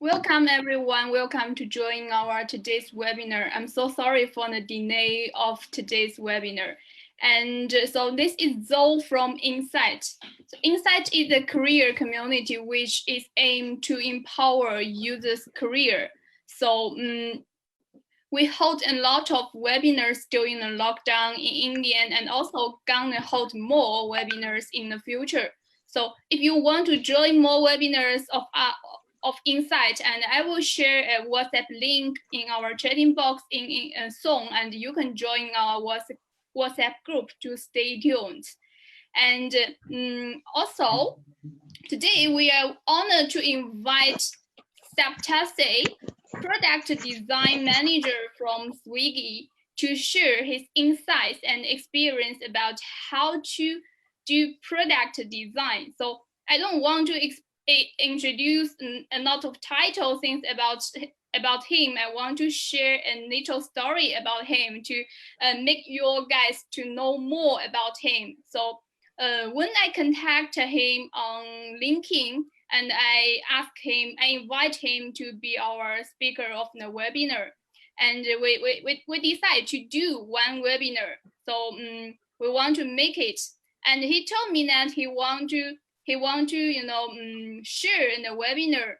Welcome everyone. Welcome to join our today's webinar. I'm so sorry for the delay of today's webinar. And so this is Zoe from Insight. So Insight is a career community which is aimed to empower users' career. So we hold a lot of webinars during the lockdown in India, and also gonna hold more webinars in the future. So if you want to join more webinars of Insight, and I will share a WhatsApp link in our chatting box in soon, and you can join our WhatsApp group to stay tuned. And also, today we are honored to invite Saptarshi, Product Design Manager from Swiggy, to share his insights and experience about how to do product design. So I don't want to introduce a lot of title things about him. I want to share a little story about him to make you guys to know more about him. So when I contacted him on LinkedIn and I invite him to be our speaker of the webinar, and we decide to do one webinar. So we want to make it, and he told me that he want to share in the webinar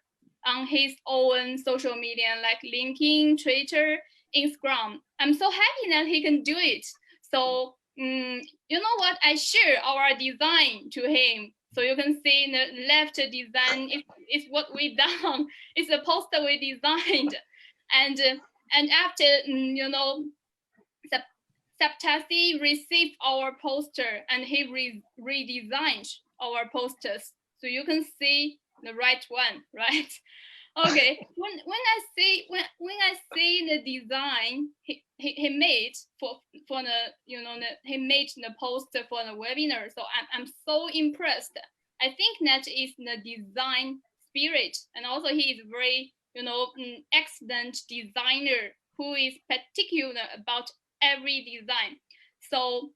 on his own social media like LinkedIn, Twitter, Instagram. I'm so happy that he can do it. So you know what? I share our design to him. So you can see in the left design is what we done. It's a poster we designed, and after Saptarshi received our poster and he redesigned our posters. So you can see the right one, right? Okay. When I see the design he made for the he made the poster for the webinar, so I'm so impressed. I think that is the design spirit, and also he is very excellent designer who is particular about every design. So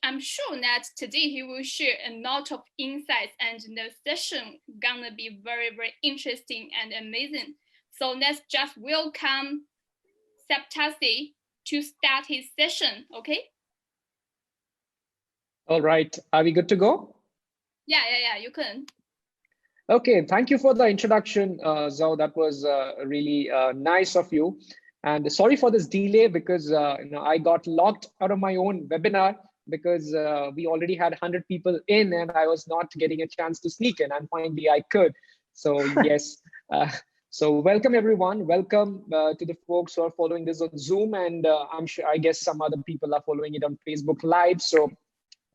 I'm sure that today he will share a lot of insights, and the session gonna be very, very interesting and amazing. So let's just welcome Saptarshi to start his session, okay? All right, are we good to go? Yeah, you can. Okay, thank you for the introduction, Zoe. That was really nice of you. And sorry for this delay because I got locked out of my own webinar because we already had 100 people in and I was not getting a chance to sneak in, and finally I could. So yes, so welcome everyone. Welcome to the folks who are following this on Zoom, and I guess some other people are following it on Facebook Live. So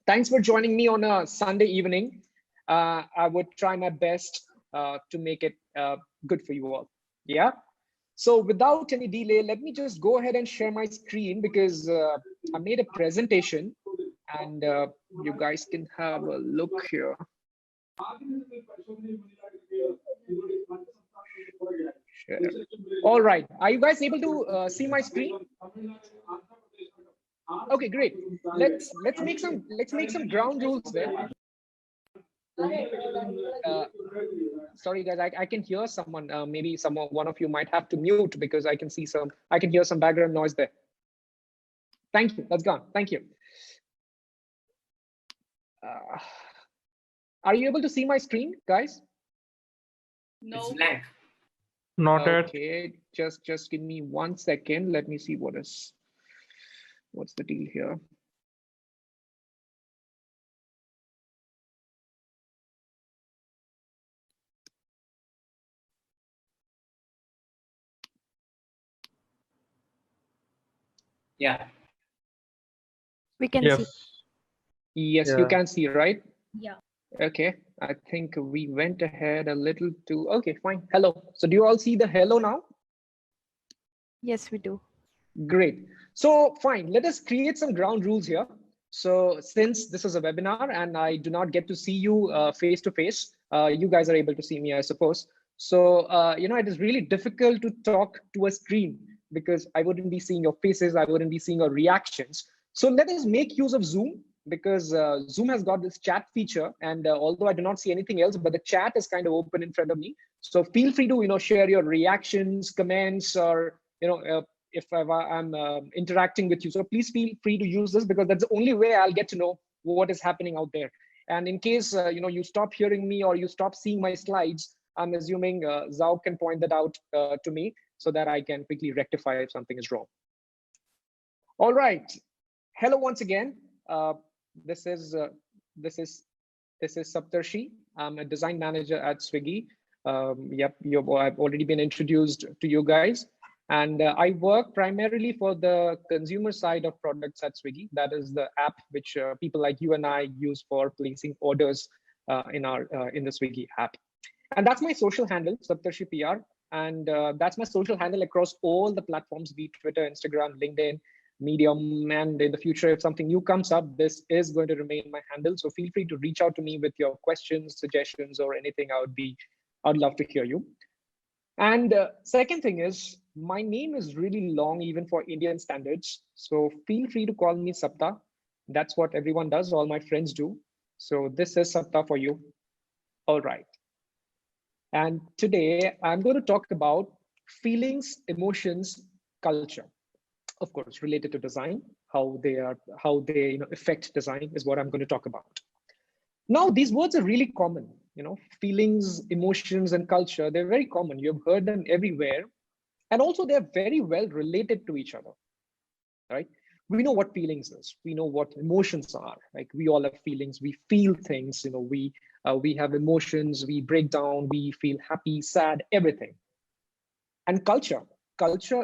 thanks for joining me on a Sunday evening. I would try my best to make it good for you all. Yeah. So without any delay, let me just go ahead and share my screen because I made a presentation and you guys can have a look here. Share. All right. Are you guys able to see my screen? Okay, great. Let's make some ground rules then. Sorry guys, I can hear someone. Maybe one of you might have to mute because I can hear some background noise there. Thank you. That's gone. Thank you. Are you able to see my screen, guys? No. It's blank. Not yet. Okay, just give me 1 second. Let me see what's the deal here. Yeah. We can Yes. see. Yes, Yeah. you can see, right? Yeah. Okay, I think we went ahead a little too. Okay, fine. Hello. So do you all see the hello now? Yes, we do. Great. So fine, let us create some ground rules here. So since this is a webinar and I do not get to see you face to face, you guys are able to see me, I suppose. So, it is really difficult to talk to a screen because I wouldn't be seeing your faces, I wouldn't be seeing your reactions. So let us make use of Zoom because Zoom has got this chat feature, and although I do not see anything else, but the chat is kind of open in front of me. So feel free to share your reactions, comments, or if I'm interacting with you. So please feel free to use this, because that's the only way I'll get to know what is happening out there. And in case you stop hearing me or you stop seeing my slides, I'm assuming Zhao can point that out to me so that I can quickly rectify if something is wrong. All right. Hello once again. This is Saptarshi. I'm a design manager at Swiggy. Yep, I've already been introduced to you guys. And I work primarily for the consumer side of products at Swiggy. That is the app which people like you and I use for placing orders in the Swiggy app. And that's my social handle, Saptarshi PR. And that's my social handle across all the platforms, be it Twitter, Instagram, LinkedIn, Medium. And in the future, if something new comes up, this is going to remain my handle. So feel free to reach out to me with your questions, suggestions, or anything. I'd love to hear you. And second thing is, my name is really long, even for Indian standards. So feel free to call me Sapta. That's what everyone does. All my friends do. So this is Sapta for you. All right. And today I'm going to talk about feelings, emotions, culture. Of course, related to design, how they affect design is what I'm going to talk about. Now, these words are really common. Feelings, emotions, and culture, they're very common. You've heard them everywhere. And also they're very well related to each other, right? We know what feelings is. We know what emotions are. Like, we all have feelings. We feel things. We have emotions. We break down. We feel happy, sad, everything. And culture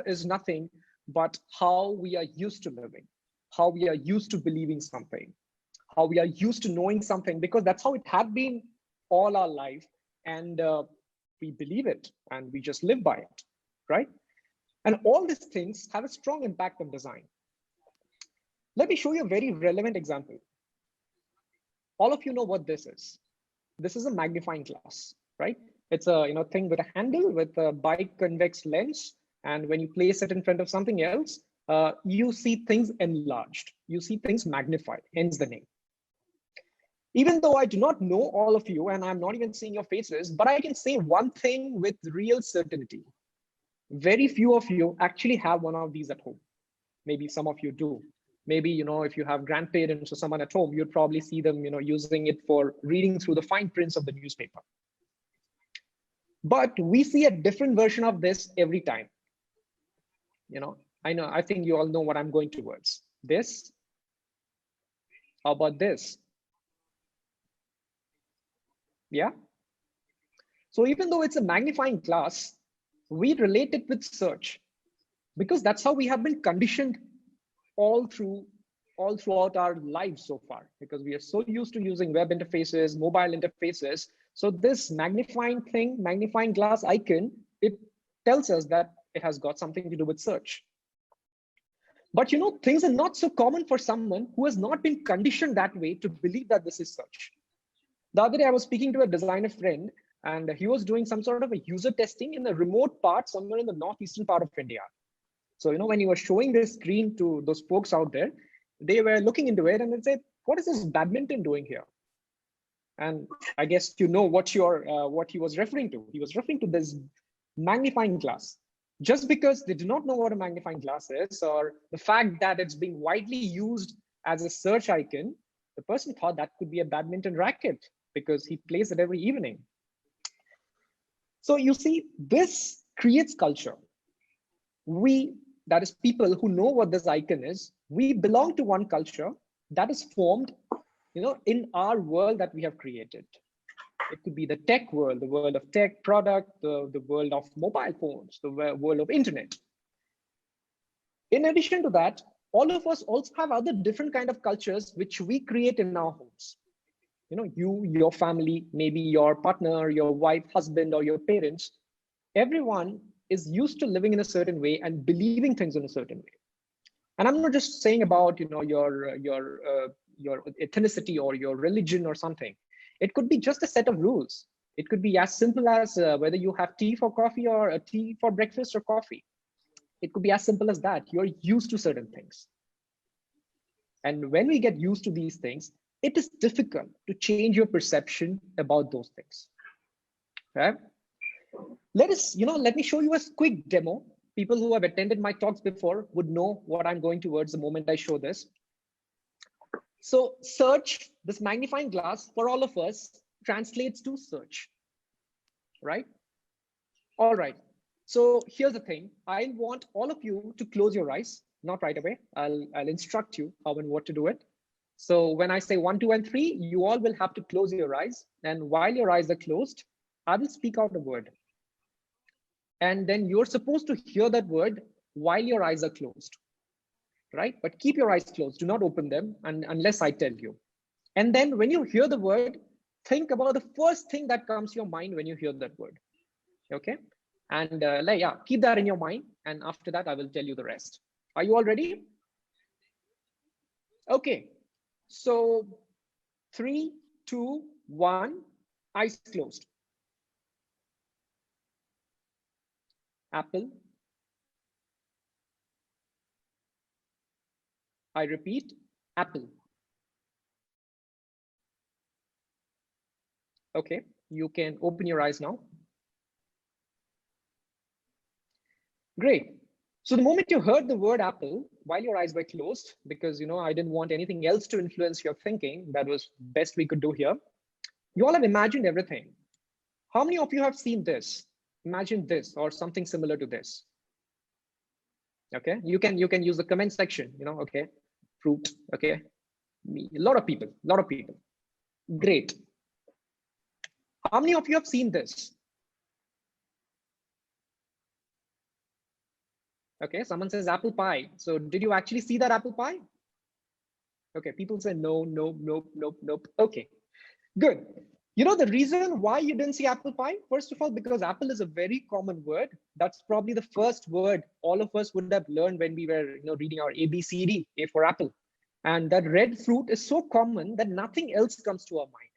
is nothing but how we are used to living, how we are used to believing something, how we are used to knowing something, because that's how it had been all our life. And we believe it and we just live by it, right? And all these things have a strong impact on design. Let me show you a very relevant example. All of you know what this is. This is a magnifying glass, right? It's a thing with a handle with a biconvex lens. And when you place it in front of something else, you see things enlarged. You see things magnified, hence the name. Even though I do not know all of you and I'm not even seeing your faces, but I can say one thing with real certainty. Very few of you actually have one of these at home. Maybe some of you do. Maybe, if you have grandparents or someone at home, you'd probably see them, using it for reading through the fine prints of the newspaper. But we see a different version of this every time. I think you all know what I'm going towards. This. How about this? Yeah. So even though it's a magnifying glass, we relate it with search, because that's how we have been conditioned all throughout our lives so far, because we are so used to using web interfaces, mobile interfaces. So this magnifying glass icon, it tells us that it has got something to do with search. But things are not so common for someone who has not been conditioned that way to believe that this is search. The other day, I was speaking to a designer friend, and he was doing some sort of a user testing in a remote part somewhere in the northeastern part of India. So, when he was showing this screen to those folks out there, they were looking into it and they said, what is this badminton doing here? And I guess what he was referring to. He was referring to this magnifying glass. Just because they do not know what a magnifying glass is, or the fact that it's being widely used as a search icon, the person thought that could be a badminton racket because he plays it every evening. So you see, this creates culture. That is people who know what this icon is, we belong to one culture that is formed, in our world that we have created. It could be the tech world, the world of tech product, the world of mobile phones, the world of internet. In addition to that, all of us also have other different kind of cultures which we create in our homes. Your family, maybe your partner, your wife, husband, or your parents, everyone is used to living in a certain way and believing things in a certain way. And I'm not just saying about, your ethnicity or your religion or something. It could be just a set of rules. It could be as simple as whether you have tea for coffee or a tea for breakfast or coffee. It could be as simple as that. You're used to certain things. And when we get used to these things, it is difficult to change your perception about those things. Right? Let me show you a quick demo. People who have attended my talks before would know what I'm going towards the moment I show this. So search, this magnifying glass for all of us translates to search, right? All right. So here's the thing. I want all of you to close your eyes, not right away. I'll instruct you how and what to do it. So when I say 1, 2, and 3, you all will have to close your eyes. And while your eyes are closed, I will speak out a word. And then you're supposed to hear that word while your eyes are closed, right? But keep your eyes closed. Do not open them unless I tell you. And then when you hear the word, think about the first thing that comes to your mind when you hear that word. Okay. And yeah, keep that in your mind. And after that, I will tell you the rest. Are you all ready? Okay. So 3, 2, 1, eyes closed. Apple. I repeat, apple. Okay, you can open your eyes now. Great. So the moment you heard the word apple, while your eyes were closed, because I didn't want anything else to influence your thinking, that was best we could do here. You all have imagined everything. How many of you have seen this? Imagine this or something similar to this. Okay, you can use the comment section, okay, fruit, okay. Me, a lot of people. Great. How many of you have seen this? Okay, someone says apple pie. So did you actually see that apple pie? Okay, people say no, nope, nope, nope, nope. Okay, good. The reason why you didn't see apple pie? First of all, because apple is a very common word. That's probably the first word all of us would have learned when we were reading our ABCD, A for apple. And that red fruit is so common that nothing else comes to our mind.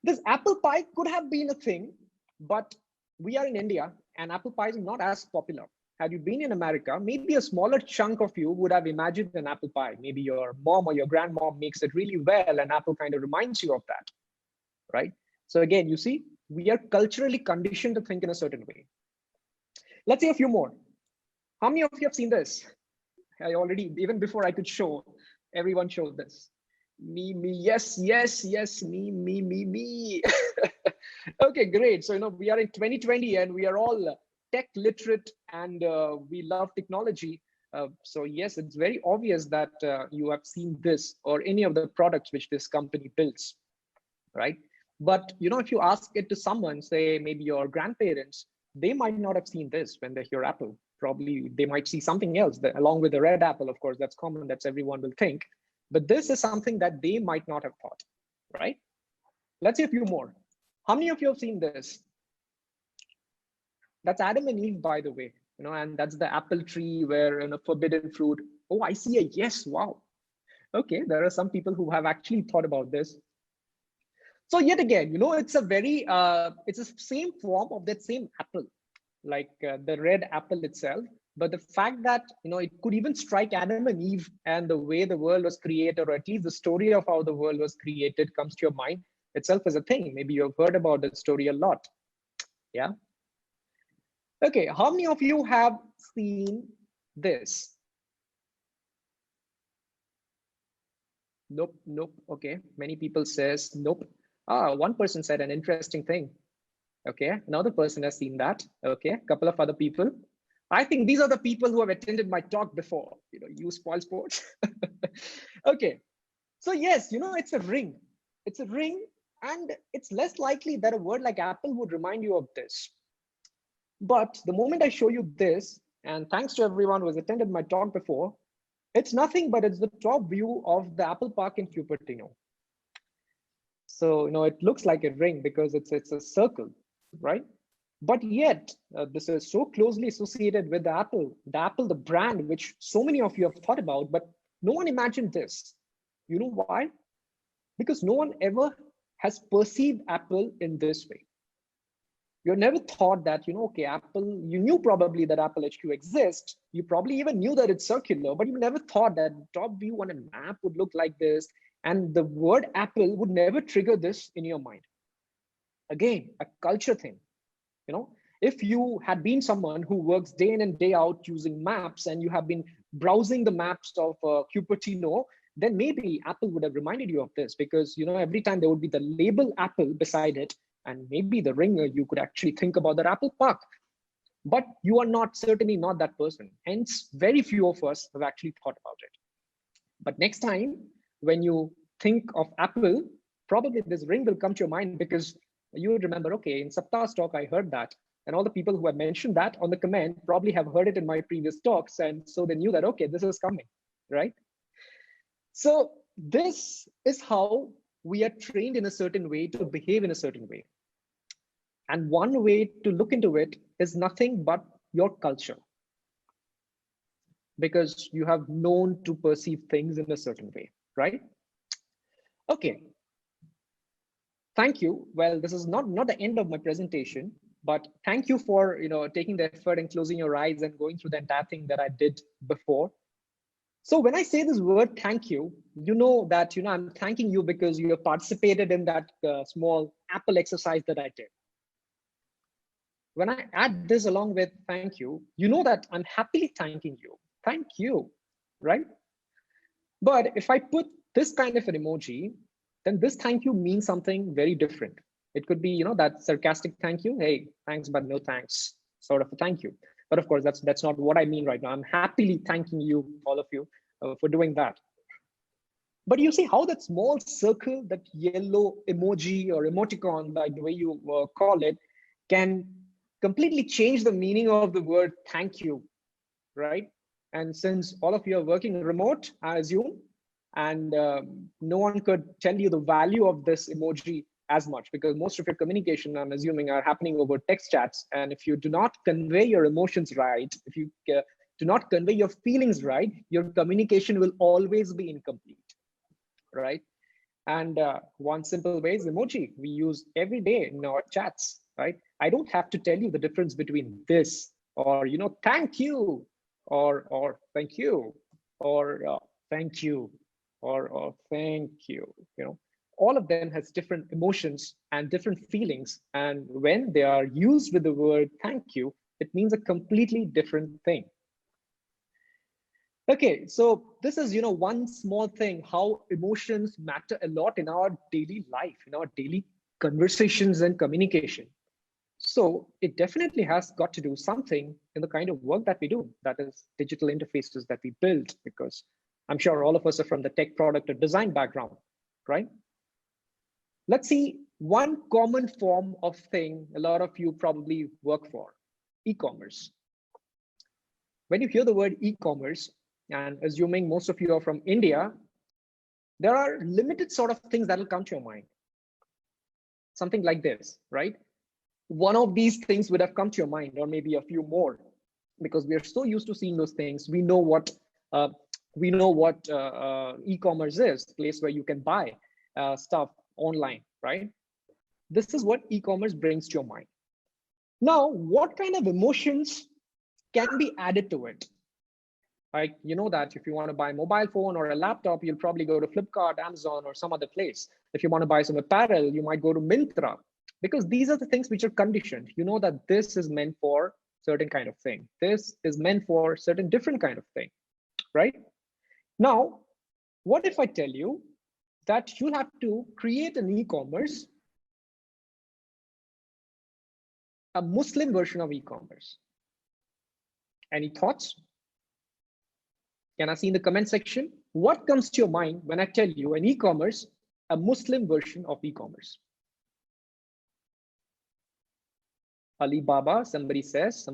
This apple pie could have been a thing, but we are in India and apple pie is not as popular. Had you been in America, maybe a smaller chunk of you would have imagined an apple pie. Maybe your mom or your grandmom makes it really well and apple kind of reminds you of that, right? So again, you see, we are culturally conditioned to think in a certain way. Let's see a few more. How many of you have seen this? I already, even before I could show, everyone showed this. Me, yes, me. Okay, great. So, we are in 2020 and we are all tech literate and we love technology. So yes, it's very obvious that you have seen this or any of the products which this company builds, right? But, if you ask it to someone, say maybe your grandparents, they might not have seen this when they hear Apple. Probably they might see something else along with the red apple, of course, that's common, that's everyone will think. But this is something that they might not have thought, right? Let's see a few more. How many of you have seen this? That's Adam and Eve, by the way, and that's the apple tree where forbidden fruit. Oh, I see a yes, wow. Okay, there are some people who have actually thought about this. So yet again, it's a very, it's the same form of that same apple, like the red apple itself. But the fact that, it could even strike Adam and Eve and the way the world was created, or at least the story of how the world was created comes to your mind itself as a thing. Maybe you've heard about that story a lot. Yeah. Okay, how many of you have seen this? Nope. Okay, many people says nope. One person said an interesting thing. Okay, another person has seen that. Okay, a couple of other people. I think these are the people who have attended my talk before. You spoil sports. Okay, so yes, it's a ring. It's a ring, and it's less likely that a word like apple would remind you of this. But the moment I show you this, and thanks to everyone who has attended my talk before, it's nothing but it's the top view of the Apple Park in Cupertino. So, it looks like a ring because it's a circle, right? But yet, this is so closely associated with the Apple, the brand, which so many of you have thought about, but no one imagined this. You know why? Because no one ever has perceived Apple in this way. You never thought that, okay, Apple, you knew probably that Apple HQ exists. You probably even knew that it's circular, but you never thought that top view on a map would look like this. And the word Apple would never trigger this in your mind. Again, a culture thing. If you had been someone who works day in and day out using maps, and you have been browsing the maps of Cupertino, then maybe Apple would have reminded you of this, because every time there would be the label Apple beside it, and maybe the ringer, you could actually think about that Apple Park. But you are certainly not that person. Hence, very few of us have actually thought about it. But next time when you think of Apple, probably this ring will come to your mind, because you would remember, okay, in Saptar's talk, I heard that. And all the people who have mentioned that on the comment probably have heard it in my previous talks. And so they knew that, okay, this is coming, right? So this is how we are trained in a certain way to behave in a certain way. And one way to look into it is nothing but your culture, because you have known to perceive things in a certain way, right? Okay. Thank you. Well, this is not the end of my presentation, but thank you for taking the effort and closing your eyes and going through the entire thing that I did before. So when I say this word thank you, you know that I'm thanking you because you have participated in that small Apple exercise that I did. When I add this along with thank you, you know that I'm happily thanking you. Thank you, right? But if I put this kind of an emoji, then this thank you means something very different. It could be, that sarcastic thank you. Hey, thanks, but no thanks, sort of a thank you. But of course, that's not what I mean right now. I'm happily thanking you, all of you, for doing that. But you see how that small circle, that yellow emoji or emoticon, like the way you call it, can completely change the meaning of the word thank you, right? And since all of you are working remote, I assume, and no one could tell you the value of this emoji as much, because most of your communication, I'm assuming, are happening over text chats. And if you do not convey your emotions right, if you do not convey your feelings right, your communication will always be incomplete, right? And one simple way is emoji. We use every day in our chats, right? I don't have to tell you the difference between this or, thank you, or thank you, or thank you, or thank you, all of them has different emotions and different feelings. And when they are used with the word thank you, it means a completely different thing. Okay, so this is, one small thing, how emotions matter a lot in our daily life, in our daily conversations and communication. So it definitely has got to do something in the kind of work that we do, that is digital interfaces that we build, because I'm sure all of us are from the tech, product, or design background, right? Let's see one common form of thing a lot of you probably work for, e-commerce. When you hear the word e-commerce, and assuming most of you are from India, there are limited sort of things that will come to your mind. Something like this, right? One of these things would have come to your mind, or maybe a few more, because we are so used to seeing those things. We know what e-commerce is, a place where you can buy stuff online, right? This is what e-commerce brings to your mind. Now, what kind of emotions can be added to it? Like, that if you want to buy a mobile phone or a laptop, you'll probably go to Flipkart, Amazon, or some other place. If you want to buy some apparel, you might go to Myntra, because these are the things which are conditioned. You know that this is meant for certain kind of thing. This is meant for certain different kind of thing, right? Now, what if I tell you that you have to create an e-commerce, a Muslim version of e-commerce? Any thoughts? Can I see in the comment section? What comes to your mind when I tell you an e-commerce, a Muslim version of e-commerce? Alibaba, somebody says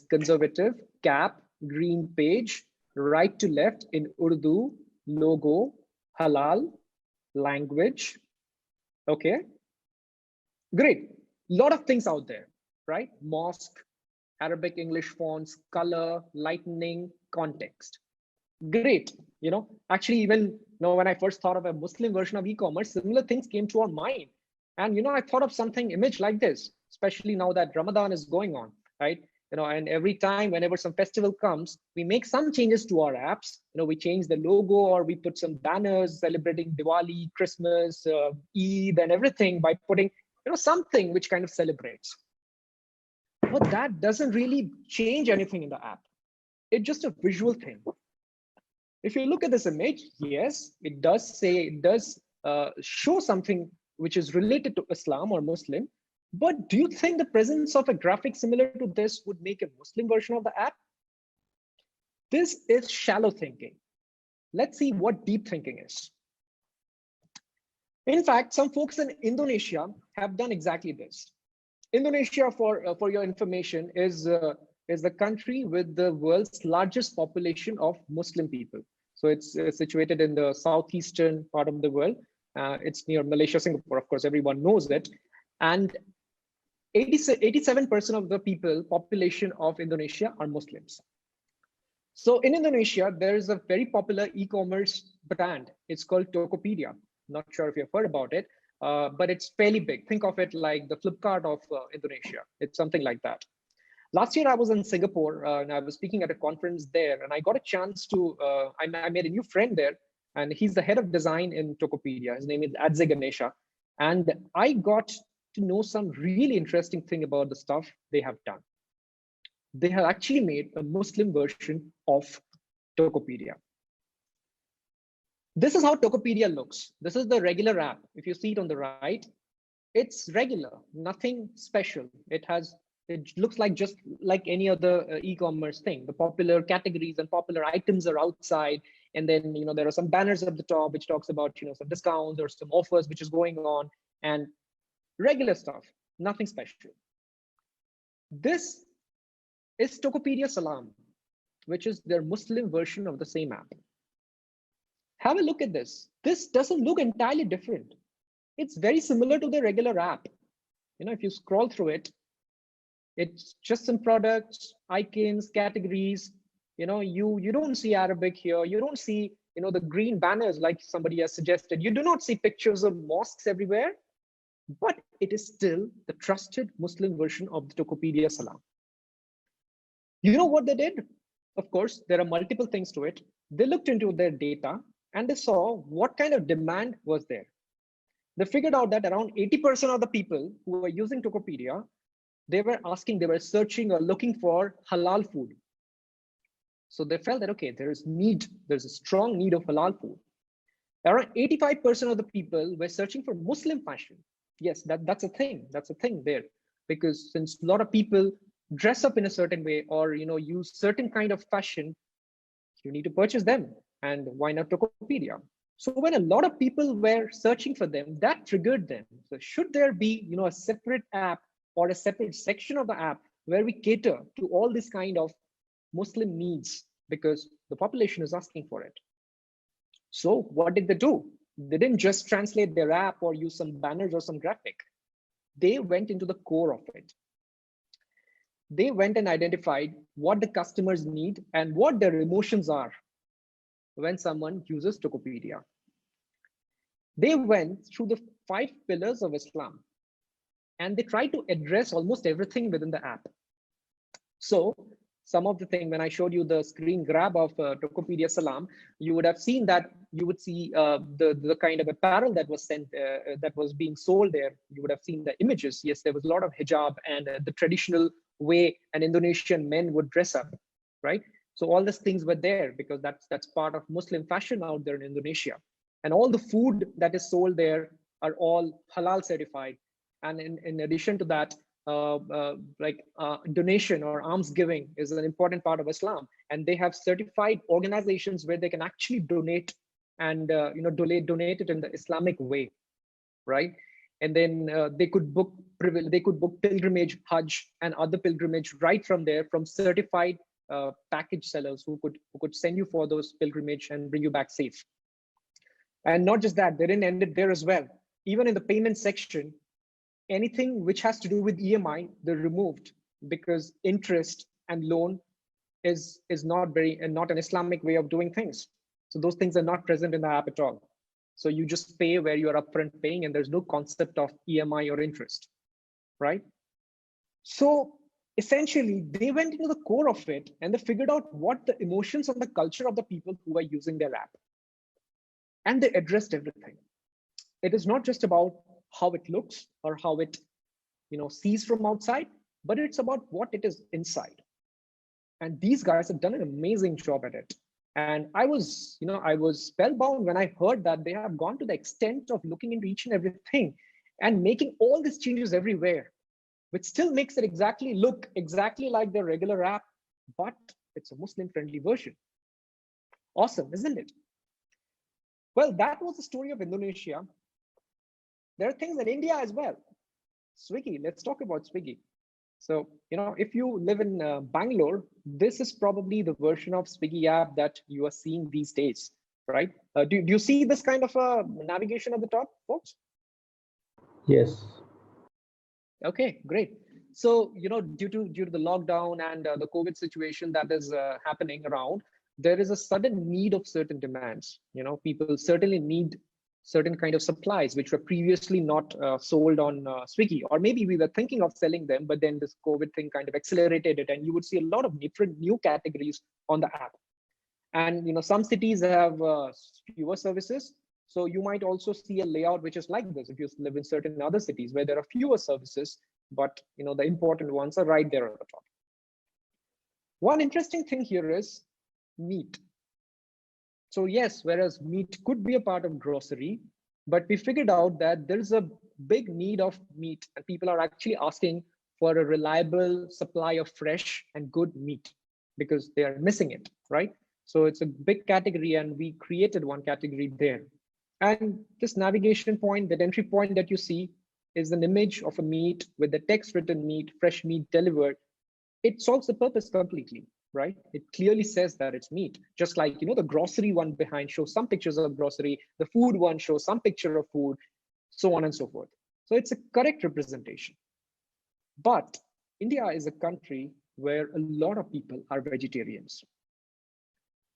conservative, cap, green page, right to left in Urdu, logo, halal, language. Okay, great. A lot of things out there, right? Mosque, Arabic, English fonts, color, lightning, context. Great. Actually, even when I first thought of a Muslim version of e-commerce, similar things came to our mind. And I thought of something image like this. especially now that Ramadan is going on, right? And every time, whenever some festival comes, we make some changes to our apps. We change the logo, or we put some banners celebrating Diwali, Christmas, Eid, and everything by putting, something which kind of celebrates. But that doesn't really change anything in the app. It's just a visual thing. If you look at this image, yes, it does show something which is related to Islam or Muslim. But do you think the presence of a graphic similar to this would make a Muslim version of the app? This is shallow thinking. Let's see what deep thinking is. In fact, some folks in Indonesia have done exactly this. Indonesia, for your information, is the country with the world's largest population of Muslim people. So it's situated in the southeastern part of the world. It's near Malaysia, Singapore. Of course, everyone knows it. And 87% of the population of Indonesia are Muslims. So in Indonesia, there is a very popular e-commerce brand. It's called Tokopedia. Not sure if you've heard about it, but it's fairly big. Think of it like the Flipkart of Indonesia. It's something like that. Last year, I was in Singapore and I was speaking at a conference there, and I got a chance to, I made a new friend there, and he's the head of design in Tokopedia. His name is Adze Ganesha. And I got to know some really interesting thing about the stuff they have done. They have actually made a Muslim version of Tokopedia. This is how Tokopedia looks. This is the regular app. If you see it on the right, it's regular, nothing special. It looks like just like any other e-commerce thing. The popular categories and popular items are outside. And then, there are some banners at the top, which talks about, some discounts or some offers, which is going on, and regular stuff, nothing special. This is Tokopedia Salam, which is their Muslim version of the same app. Have a look at this. This doesn't look entirely different. It's very similar to the regular app. If you scroll through it, it's just some products, icons, categories. You don't see Arabic here. You don't see, the green banners like somebody has suggested. You do not see pictures of mosques everywhere, but it is still the trusted Muslim version of the Tokopedia Salam. You know what they did? Of course, there are multiple things to it. They looked into their data and they saw what kind of demand was there. They figured out that around 80% of the people who were using Tokopedia, they were searching or looking for halal food. So they felt that, okay, there's a strong need of halal food. Around 85% of the people were searching for Muslim fashion. Yes, that's a thing there, because since a lot of people dress up in a certain way or use certain kind of fashion, you need to purchase them. And why not Tokopedia? So when a lot of people were searching for them, that triggered them. So should there be a separate app or a separate section of the app where we cater to all this kind of Muslim needs, because the population is asking for it? So what did they do? They didn't just translate their app or use some banners or some graphic. They went into the core of it. They went and identified what the customers need and what their emotions are when someone uses Tokopedia. They went through the 5 pillars of Islam and they tried to address almost everything within the app. So some of the thing, when I showed you the screen grab of Tokopedia Salam, you would have seen that you would see the kind of apparel that was sent, that was being sold there. You would have seen the images. Yes, there was a lot of hijab and the traditional way an Indonesian men would dress up, right? So all these things were there because that's part of Muslim fashion out there in Indonesia. And all the food that is sold there are all halal certified. And in addition to that, donation or alms giving is an important part of Islam, and they have certified organizations where they can actually donate and donate it in the Islamic way, right? And then they could book pilgrimage, Hajj, and other pilgrimage right from there, from certified package sellers who could send you for those pilgrimage and bring you back safe. And not just that, they didn't end it there as well. Even in the payment section, anything which has to do with EMI, they're removed, because interest and loan is not an Islamic way of doing things. So those things are not present in the app at all. So you just pay where you're upfront paying, and there's no concept of EMI or interest, right? So essentially, they went into the core of it and they figured out what the emotions and the culture of the people who were using their app. And they addressed everything. It is not just about how it looks or how it sees from outside, but it's about what it is inside. And these guys have done an amazing job at it. And I was spellbound when I heard that they have gone to the extent of looking into each and everything and making all these changes everywhere, which still makes it look exactly like their regular app, but it's a Muslim friendly version. Awesome, isn't it? Well, that was the story of Indonesia. There are things in India as well. Swiggy, let's talk about Swiggy. So, if you live in Bangalore, this is probably the version of Swiggy app that you are seeing these days, right? Do you see this kind of navigation at the top, folks? Yes. Okay, great. So, due to the lockdown and the COVID situation that is happening around, there is a sudden need of certain demands. People certainly need certain kind of supplies which were previously not sold on Swiggy, or maybe we were thinking of selling them, but then this COVID thing kind of accelerated it, and you would see a lot of different new categories on the app. And some cities have fewer services, so you might also see a layout which is like this if you live in certain other cities where there are fewer services, but the important ones are right there at the top. One interesting thing here is meat. So yes, whereas meat could be a part of grocery, but we figured out that there's a big need of meat, and people are actually asking for a reliable supply of fresh and good meat because they are missing it, right? So it's a big category, and we created one category there. And this navigation point, that entry point that you see, is an image of a meat with the text written meat, fresh meat delivered. It solves the purpose completely, right? It clearly says that it's meat. Just like, the grocery one behind shows some pictures of grocery, the food one shows some picture of food, so on and so forth. So it's a correct representation. But India is a country where a lot of people are vegetarians.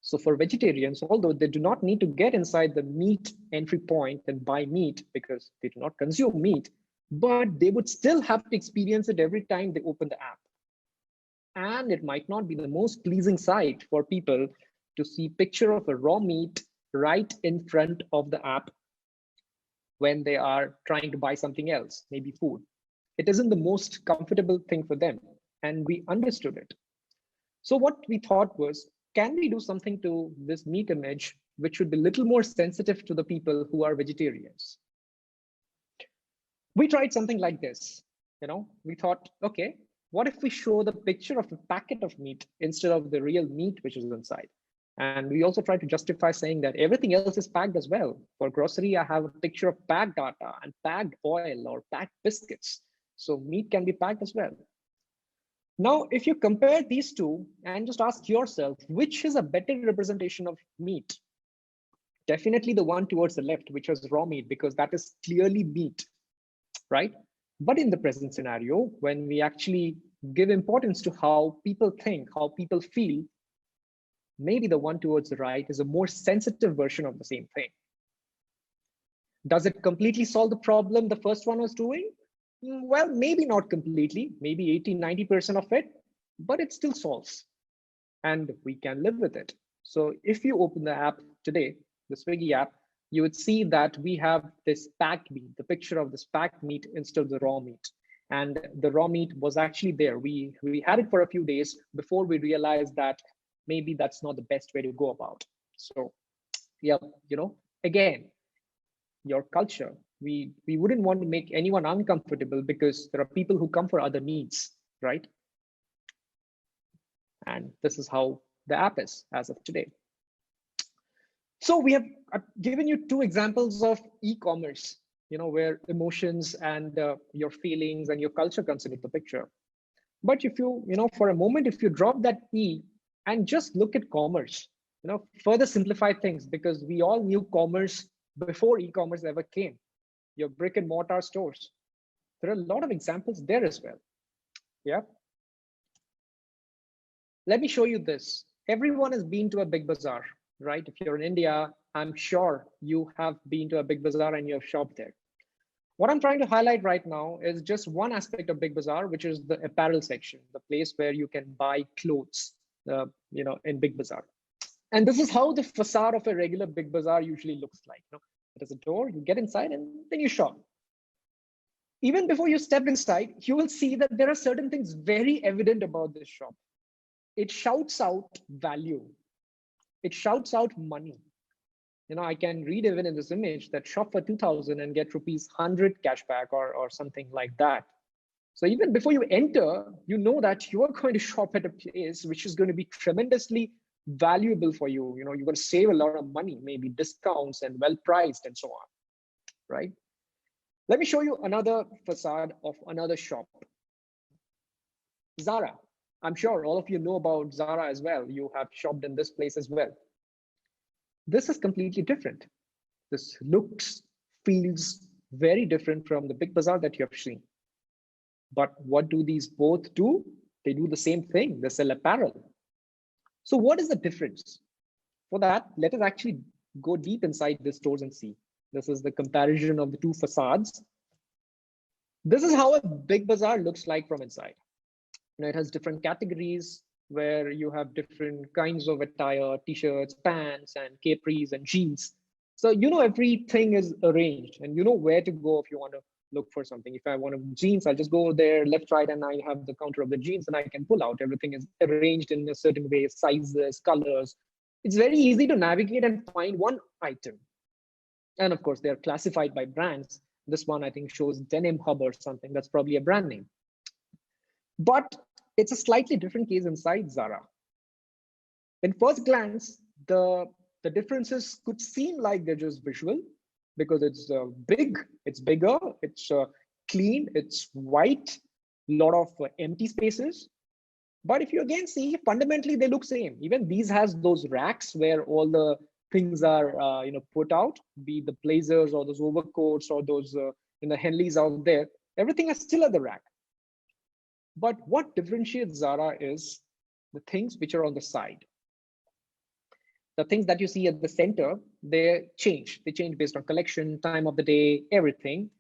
So for vegetarians, although they do not need to get inside the meat entry point and buy meat because they do not consume meat, but they would still have to experience it every time they open the app. And it might not be the most pleasing sight for people to see picture of a raw meat right in front of the app when they are trying to buy something else, maybe food. It isn't the most comfortable thing for them, and we understood it. So what we thought was, can we do something to this meat image which should be a little more sensitive to the people who are vegetarians? We tried something like this. We thought, okay, what if we show the picture of a packet of meat instead of the real meat which is inside? And we also try to justify saying that everything else is packed as well. For grocery, I have a picture of packed data and packed oil or packed biscuits. So meat can be packed as well. Now, if you compare these two and just ask yourself, which is a better representation of meat? Definitely the one towards the left, which is raw meat, because that is clearly meat, right? But in the present scenario, when we actually give importance to how people think, how people feel, maybe the one towards the right is a more sensitive version of the same thing. Does it completely solve the problem the first one was doing? Well, maybe not completely, maybe 80–90% of it, but it still solves. And we can live with it. So if you open the app today, the Swiggy app, you would see that we have this packed meat, the picture of this packed meat instead of the raw meat. And the raw meat was actually there. We had it for a few days before we realized that maybe that's not the best way to go about. So yeah, again, your culture, we wouldn't want to make anyone uncomfortable because there are people who come for other needs, right? And this is how the app is as of today. So we have given you two examples of e-commerce, where emotions and your feelings and your culture comes into the picture. But if you, for a moment, if you drop that E and just look at commerce, further simplify things, because we all knew commerce before e-commerce ever came, your brick and mortar stores. There are a lot of examples there as well. Yeah. Let me show you this. Everyone has been to a big bazaar, right? If you're in India, I'm sure you have been to a big bazaar and you have shopped there. What I'm trying to highlight right now is just one aspect of Big Bazaar, which is the apparel section, the place where you can buy clothes, in Big Bazaar. And this is how the facade of a regular Big Bazaar usually looks like. There's a door, you get inside, and then you shop. Even before you step inside, you will see that there are certain things very evident about this shop. It shouts out value. It shouts out money. I can read even in this image that shop for 2,000 and get rupees 100 cashback or something like that. So even before you enter, you know that you are going to shop at a place which is going to be tremendously valuable for you. You're going to save a lot of money, maybe discounts and well priced and so on, right? Let me show you another facade of another shop. Zara. I'm sure all of you know about Zara as well. You have shopped in this place as well. This is completely different. This looks, feels very different from the Big Bazaar that you have seen. But what do these both do? They do the same thing. They sell apparel. So what is the difference? For that, let us actually go deep inside the stores and see. This is the comparison of the two facades. This is how a Big Bazaar looks like from inside. It has different categories where you have different kinds of attire, t-shirts, pants, and capris and jeans. So everything is arranged and you know where to go if you want to look for something. If I want jeans, I'll just go there left, right, and I have the counter of the jeans and I can pull out. Everything is arranged in a certain way, sizes, colors. It's very easy to navigate and find one item. And of course, they're classified by brands. This one, I think, shows Denim Hub or something. That's probably a brand name. But it's a slightly different case inside Zara. In first glance, the differences could seem like they're just visual because it's big, it's bigger, it's clean, it's white, a lot of empty spaces. But if you again see, fundamentally, they look same. Even these has those racks where all the things are put out, be the blazers or those overcoats or those Henleys out there. Everything is still at the rack. But what differentiates Zara is the things which are on the side. The things that you see at the center, they change. They change based on collection, time of the day, everything.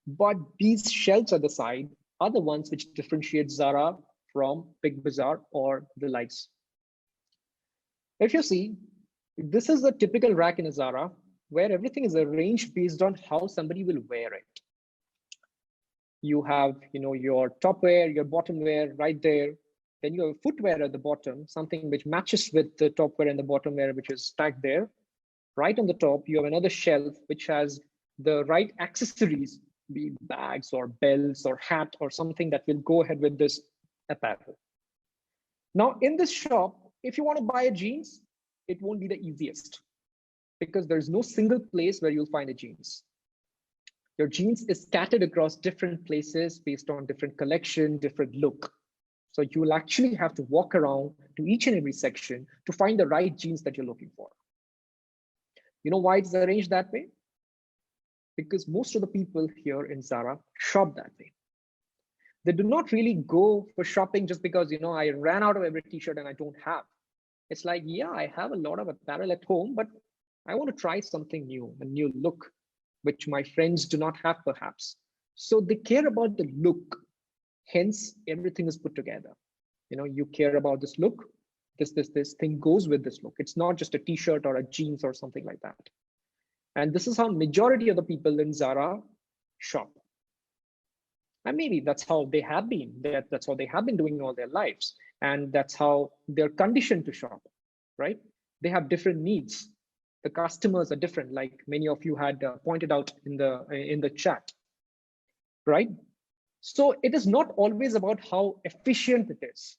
But these shelves at the side are the ones which differentiate Zara from Big Bazaar or the likes. If you see, this is a typical rack in a Zara where everything is arranged based on how somebody will wear it. You have, your top wear, your bottom wear right there. Then you have footwear at the bottom, something which matches with the top wear and the bottom wear, which is stacked there. Right on the top, you have another shelf which has the right accessories, be bags or belts or hat or something that will go ahead with this apparel. Now, in this shop, if you want to buy a jeans, it won't be the easiest because there's no single place where you'll find a jeans. Your jeans is scattered across different places based on different collection, different look. So you will actually have to walk around to each and every section to find the right jeans that you're looking for. You know why it's arranged that way? Because most of the people here in Zara shop that way. They do not really go for shopping just because, I ran out of every t-shirt and I don't have. It's like, yeah, I have a lot of apparel at home, but I want to try something new, a new look, which my friends do not have perhaps. So they care about the look. Hence, everything is put together. You care about this look, this thing goes with this look. It's not just a t-shirt or a jeans or something like that. And this is how majority of the people in Zara shop. And maybe that's how they have been. That's how they have been doing all their lives. And that's how they're conditioned to shop, right? They have different needs. The customers are different, like many of you had pointed out in the chat, right? So it is not always about how efficient it is.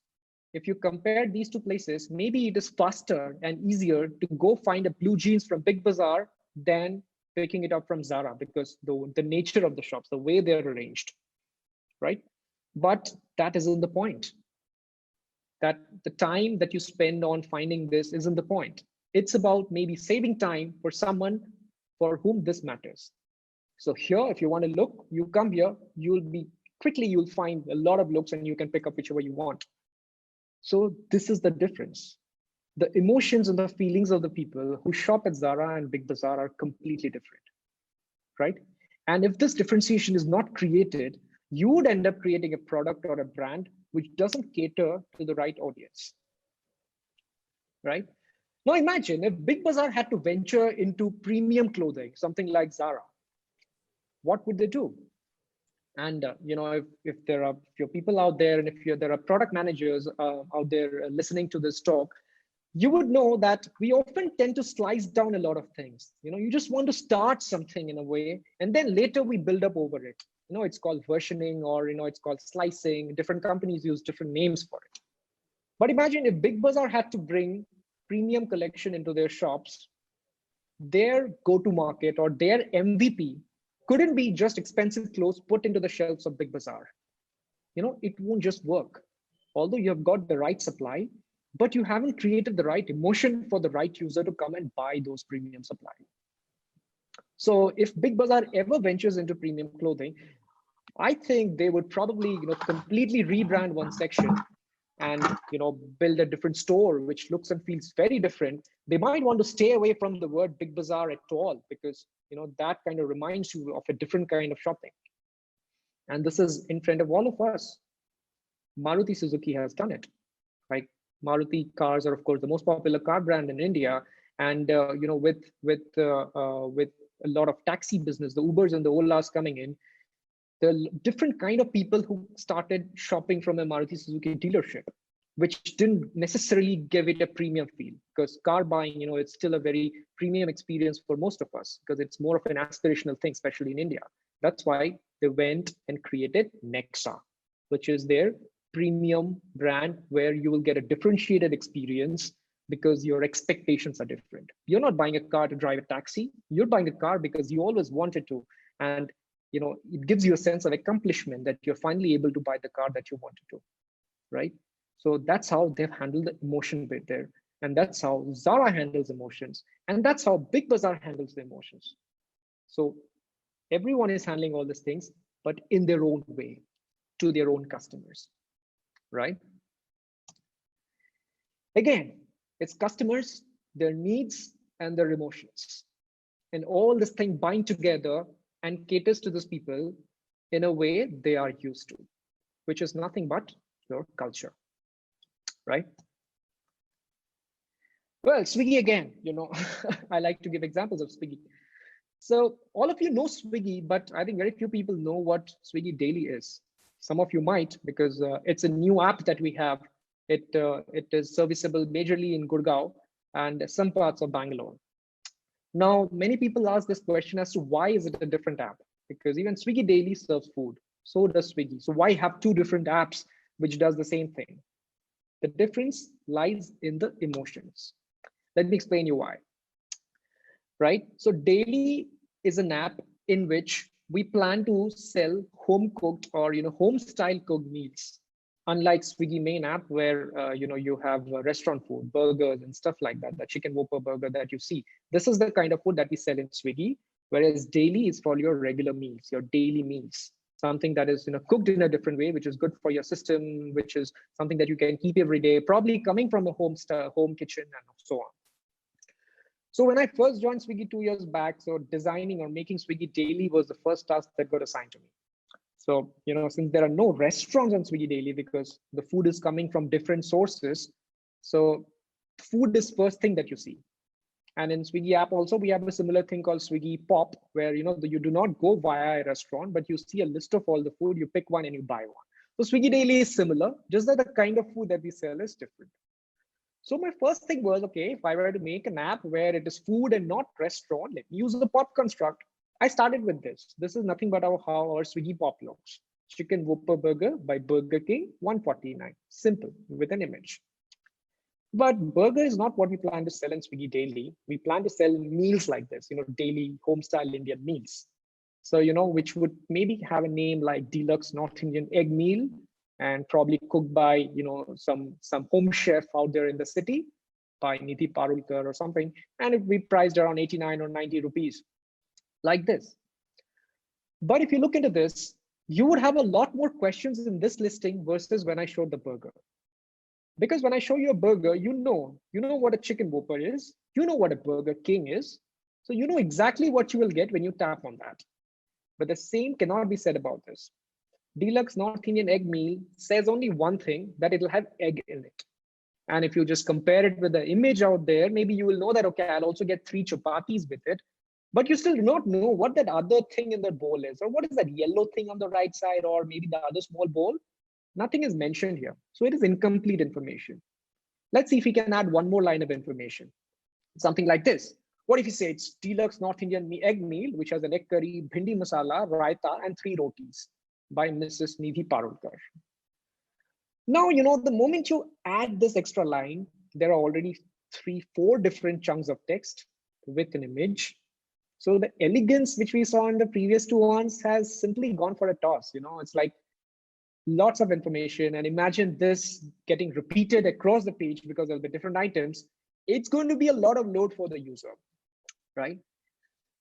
If you compare these two places, maybe it is faster and easier to go find a blue jeans from Big Bazaar than picking it up from Zara because the nature of the shops, the way they're arranged, right? But that isn't the point. That the time that you spend on finding this isn't the point. It's about maybe saving time for someone for whom this matters. So here, if you want to look, you come here, you'll find a lot of looks and you can pick up whichever you want. So this is the difference. The emotions and the feelings of the people who shop at Zara and Big Bazaar are completely different, right? And if this differentiation is not created, you would end up creating a product or a brand which doesn't cater to the right audience, right? Now imagine if Big Bazaar had to venture into premium clothing, something like Zara, what would they do? And if there are if your people out there, and if there are product managers out there listening to this talk, you would know that we often tend to slice down a lot of things. You just want to start something in a way, and then later we build up over it. It's called versioning, or it's called slicing. Different companies use different names for it. But imagine if Big Bazaar had to bring premium collection into their shops, their go-to market or their MVP couldn't be just expensive clothes put into the shelves of Big Bazaar. It won't just work. Although you have got the right supply, but you haven't created the right emotion for the right user to come and buy those premium supply. So if Big Bazaar ever ventures into premium clothing, I think they would probably completely rebrand one section and build a different store which looks and feels very different. They might want to stay away from the word Big Bazaar at all, because that kind of reminds you of a different kind of shopping. And this is in front of all of us. Maruti Suzuki has done it, right? Maruti cars are, of course, the most popular car brand in India, and with a lot of taxi business, the Ubers and the Olas coming in, the different kind of people who started shopping from a Maruti Suzuki dealership, which didn't necessarily give it a premium feel, because car buying, it's still a very premium experience for most of us, because it's more of an aspirational thing, especially in India. That's why they went and created Nexa, which is their premium brand, where you will get a differentiated experience because your expectations are different. You're not buying a car to drive a taxi. You're buying a car because you always wanted to. And it gives you a sense of accomplishment that you're finally able to buy the car that you wanted to, right? So that's how they've handled the emotion bit there. And that's how Zara handles emotions. And that's how Big Bazaar handles the emotions. So everyone is handling all these things, but in their own way, to their own customers, right? Again, it's customers, their needs, and their emotions. And all this thing bind together and caters to those people in a way they are used to, which is nothing but your culture, right? Well, Swiggy again, I like to give examples of Swiggy. So all of you know Swiggy, but I think very few people know what Swiggy Daily is. Some of you might, because it's a new app that we have. It is serviceable majorly in Gurgaon and some parts of Bangalore. Now, many people ask this question as to why is it a different app? Because even Swiggy Daily serves food, so does Swiggy. So why have two different apps which does the same thing? The difference lies in the emotions. Let me explain you why. Right? So Daily is an app in which we plan to sell home cooked or home style cooked meals. Unlike Swiggy main app, where you have restaurant food, burgers and stuff like that, the chicken Whopper burger that you see. This is the kind of food that we sell in Swiggy, whereas Daily is for your regular meals, your daily meals. Something that is cooked in a different way, which is good for your system, which is something that you can keep every day, probably coming from a home kitchen and so on. So when I first joined Swiggy 2 years back, so designing or making Swiggy Daily was the first task that got assigned to me. So, since there are no restaurants on Swiggy Daily because the food is coming from different sources, so food is first thing that you see. And in Swiggy app also, we have a similar thing called Swiggy Pop, where you do not go via a restaurant, but you see a list of all the food, you pick one and you buy one. So Swiggy Daily is similar, just that the kind of food that we sell is different. So my first thing was, okay, if I were to make an app where it is food and not restaurant, let me use the Pop construct. I started with this. This is nothing but how our Swiggy Pop looks. Chicken Whopper burger by Burger King, 149. Simple, with an image. But burger is not what we plan to sell in Swiggy Daily. We plan to sell meals like this, daily home style Indian meals. So, which would maybe have a name like Deluxe North Indian Egg Meal, and probably cooked by, some home chef out there in the city by Niti Parulkar or something. And it would be priced around 89 or 90 rupees. Like this. But if you look into this, you would have a lot more questions in this listing versus when I showed the burger. Because when I show you a burger, you know what a chicken Whopper is, you know what a Burger King is. So you know exactly what you will get when you tap on that. But the same cannot be said about this. Deluxe North Indian egg meal says only one thing, that it'll have egg in it. And if you just compare it with the image out there, maybe you will know that, okay, I'll also get 3 chapatis with it, but you still do not know what that other thing in the bowl is, or what is that yellow thing on the right side, or maybe the other small bowl. Nothing is mentioned here. So it is incomplete information. Let's see if we can add one more line of information. Something like this. What if you say it's Deluxe North Indian egg meal, which has an egg curry, bhindi masala, raita, and 3 rotis by Mrs. Nidhi Parulkar. Now, the moment you add this extra line, there are already 3-4 different chunks of text with an image. So the elegance which we saw in the previous 2 ones has simply gone for a toss. It's like lots of information, and imagine this getting repeated across the page because of the different items. It's going to be a lot of load for the user, right?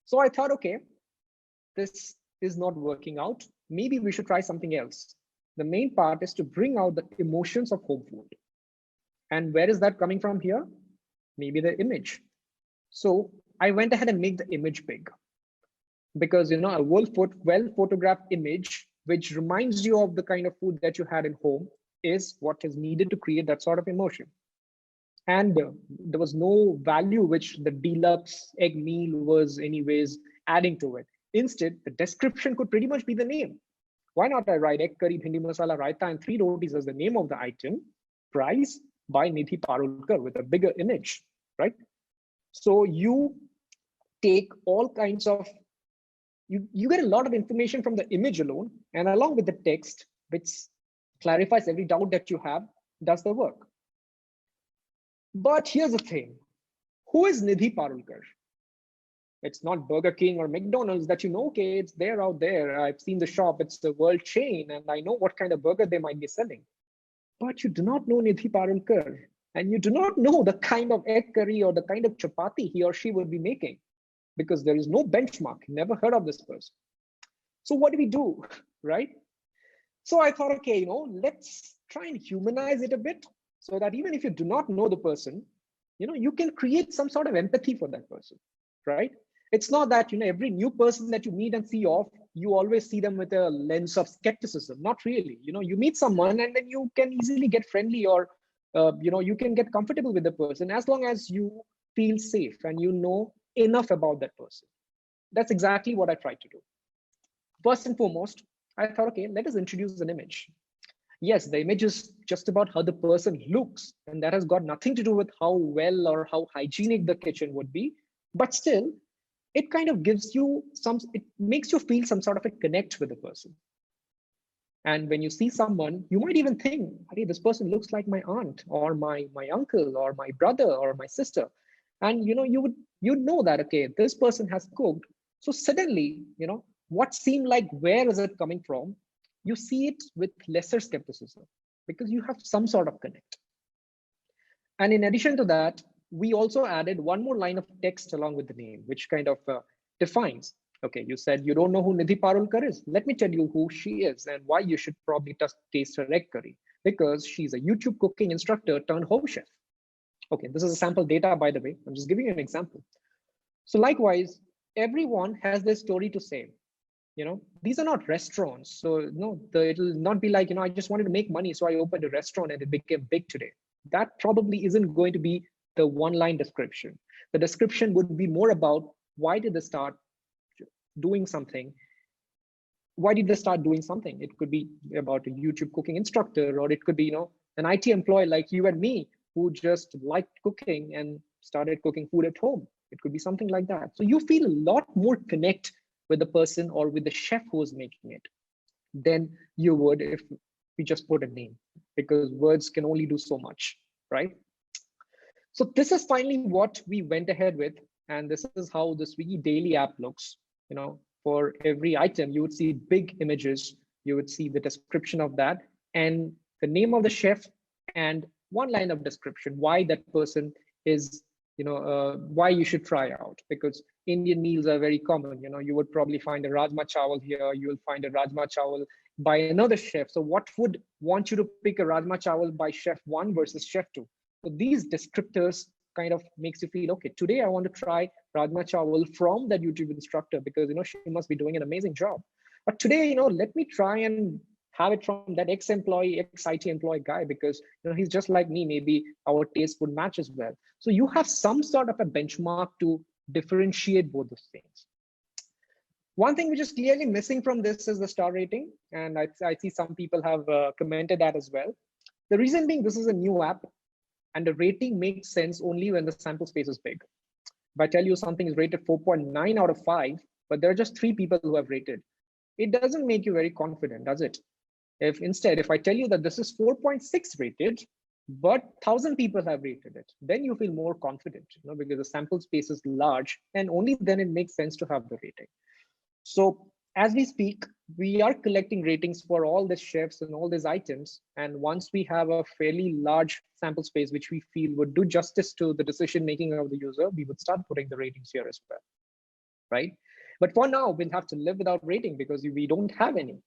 So I thought, okay, this is not working out. Maybe we should try something else. The main part is to bring out the emotions of home food. And where is that coming from here? Maybe the image. So I went ahead and made the image big, because a well photographed image, which reminds you of the kind of food that you had in home, is what is needed to create that sort of emotion. And there was no value which the deluxe egg meal was anyways adding to it. Instead, the description could pretty much be the name. Why not I write egg curry, bhindi masala, raita, and 3 rotis as the name of the item, price by Nidhi Parulkar, with a bigger image, right? So you take all kinds of, you get a lot of information from the image alone, and along with the text, which clarifies every doubt that you have, does the work. But here's the thing. Who is Nidhi Parulkar? It's not Burger King or McDonald's that okay, it's there out there. I've seen the shop, it's the world chain, and I know what kind of burger they might be selling. But you do not know Nidhi Parulkar, and you do not know the kind of egg curry or the kind of chapati he or she would be making, because there is no benchmark. Never heard of this person. So what do we do, right? So I thought, okay, let's try and humanize it a bit, so that even if you do not know the person, you can create some sort of empathy for that person, right? It's not that, every new person that you meet and see off, you always see them with a lens of skepticism. Not really. You meet someone and then you can easily get friendly, or, you can get comfortable with the person as long as you feel safe and you know enough about that person. That's exactly what I tried to do. First and foremost, I thought, okay, let us introduce an image. Yes, the image is just about how the person looks, and that has got nothing to do with how well or how hygienic the kitchen would be. But still, it kind of gives you it makes you feel some sort of a connect with the person. And when you see someone, you might even think, hey, this person looks like my aunt or my uncle or my brother or my sister. And you'd know that, okay, this person has cooked. So suddenly, what seemed like, where is it coming from? You see it with lesser skepticism, because you have some sort of connect. And in addition to that, we also added one more line of text along with the name, which kind of defines, okay, you said you don't know who Nidhi Parulkar is. Let me tell you who she is and why you should probably taste her egg curry, because she's a YouTube cooking instructor turned home chef. Okay, this is a sample data, by the way. I'm just giving you an example. So likewise, everyone has their story to say. These are not restaurants. So no, it'll not be like, I just wanted to make money, so I opened a restaurant and it became big today. That probably isn't going to be the one-line description. The description would be more about, why did they start doing something? Why did they start doing something? It could be about a YouTube cooking instructor, or it could be, an IT employee like you and me, who just liked cooking and started cooking food at home. It could be something like that. So you feel a lot more connect with the person or with the chef who is making it than you would if we just put a name, because words can only do so much, right? So this is finally what we went ahead with, and this is how the Swiggy Daily app looks. For every item, you would see big images, you would see the description of that, and the name of the chef, and one line of description, why that person is, why you should try out, because Indian meals are very common. You would probably find a Rajma Chawal here, you will find a Rajma Chawal by another chef. So what would want you to pick a Rajma Chawal by chef 1 versus chef 2? So these descriptors kind of makes you feel, okay, today I want to try Rajma Chawal from that YouTube instructor, because she must be doing an amazing job. But today, let me try and have it from that ex-employee, ex-IT employee guy, because he's just like me. Maybe our taste would match as well. So you have some sort of a benchmark to differentiate both those things. One thing which is clearly missing from this is the star rating, and I see some people have commented that as well. The reason being, this is a new app, and the rating makes sense only when the sample space is big. If I tell you something is rated 4.9 out of 5, but there are just 3 people who have rated, it doesn't make you very confident, does it? If instead, if I tell you that this is 4.6 rated, but 1,000 people have rated it, then you feel more confident, because the sample space is large, and only then it makes sense to have the rating. So as we speak, we are collecting ratings for all the chefs and all these items. And once we have a fairly large sample space, which we feel would do justice to the decision making of the user, we would start putting the ratings here as well, right? But for now, we'll have to live without rating because we don't have any.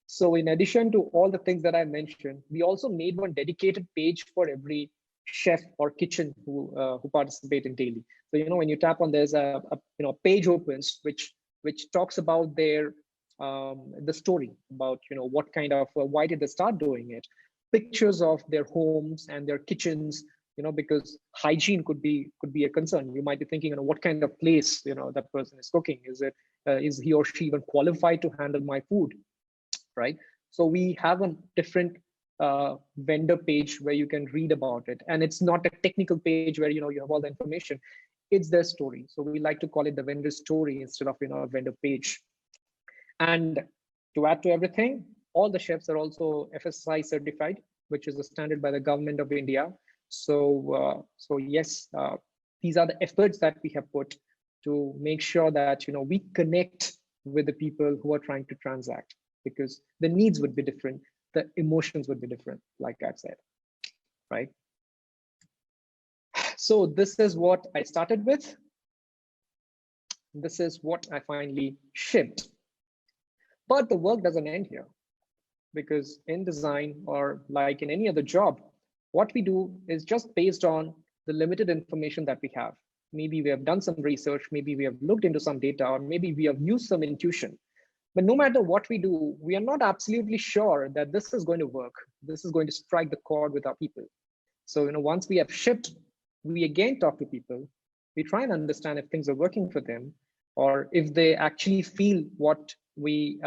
So in addition to all the things that I mentioned, we also made one dedicated page for every chef or kitchen who participate in daily. So when you tap on, there's a page opens which talks about their the story about what kind of why did they start doing it, pictures of their homes and their kitchens, because hygiene could be a concern. You might be thinking, what kind of place that person is cooking. Is he or she even qualified to handle my food, right? So we have a different vendor page where you can read about it, and it's not a technical page where you have all the information. It's their story. So we like to call it the vendor story instead of a vendor page. And to add to everything, all the chefs are also FSSAI certified, which is a standard by the government of India. So yes, these are the efforts that we have put to make sure that we connect with the people who are trying to transact, because the needs would be different, the emotions would be different, like I've said, right? So this is what I started with. This is what I finally shipped. But the work doesn't end here, because in design, or like in any other job, what we do is just based on the limited information that we have. Maybe we have done some research, maybe we have looked into some data, or maybe we have used some intuition. But no matter what we do, we are not absolutely sure that this is going to work. This is going to strike the chord with our people. So once we have shipped, we again talk to people. We try and understand if things are working for them, or if they actually feel what we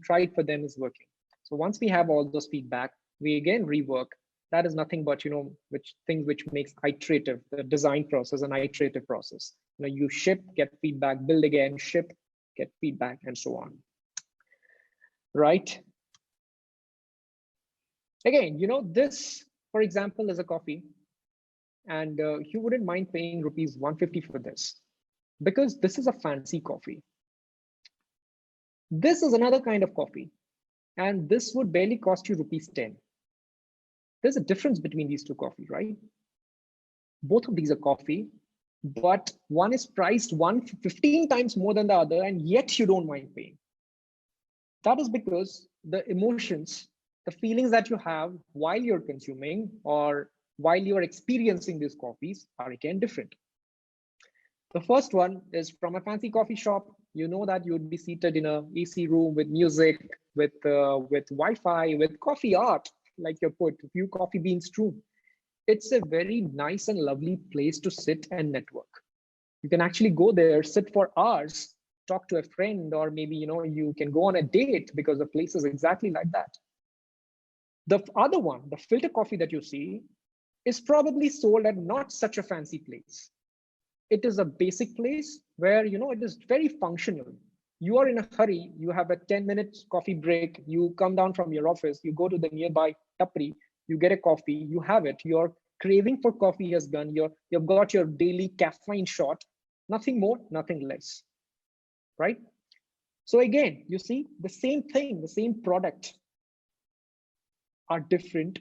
tried for them is working. So once we have all those feedback, we again rework. That is nothing but which makes iterative, the design process, an iterative process. You ship, get feedback, build again, ship, get feedback, and so on. Right? Again, this, for example, is a coffee, and you wouldn't mind paying rupees 150 for this, because this is a fancy coffee. This is another kind of coffee, and this would barely cost you rupees 10. There's a difference between these two coffees, right? Both of these are coffee, but one is priced 15 times more than the other, and yet you don't mind paying. That is because the emotions, the feelings that you have while you're consuming or while you're experiencing these coffees are again different. The first one is from a fancy coffee shop. You know that you would be seated in a AC room with music, with Wi-Fi, with coffee art, like you put a few coffee beans too. It's a very nice and lovely place to sit and network. You can actually go there, sit for hours, talk to a friend, or maybe you can go on a date, because the place is exactly like that. The other one, the filter coffee that you see, is probably sold at not such a fancy place. It is a basic place where it is very functional. You are in a hurry, you have a 10-minute coffee break, you come down from your office, you go to the nearby tapri, you get a coffee, you have it, your craving for coffee has gone, you've got your daily caffeine shot, nothing more, nothing less, right? So again, you see, the same thing, the same product are different,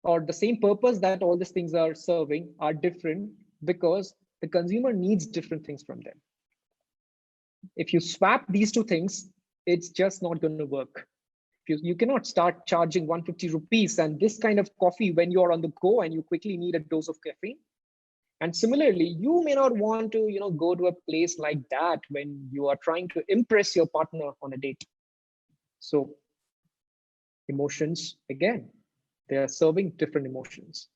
or the same purpose that all these things are serving are different, because the consumer needs different things from them. If you swap these two things, it's just not going to work. You cannot start charging 150 rupees and this kind of coffee when you're on the go and you quickly need a dose of caffeine. And similarly, you may not want to, go to a place like that when you are trying to impress your partner on a date. So emotions, again, they are serving different emotions.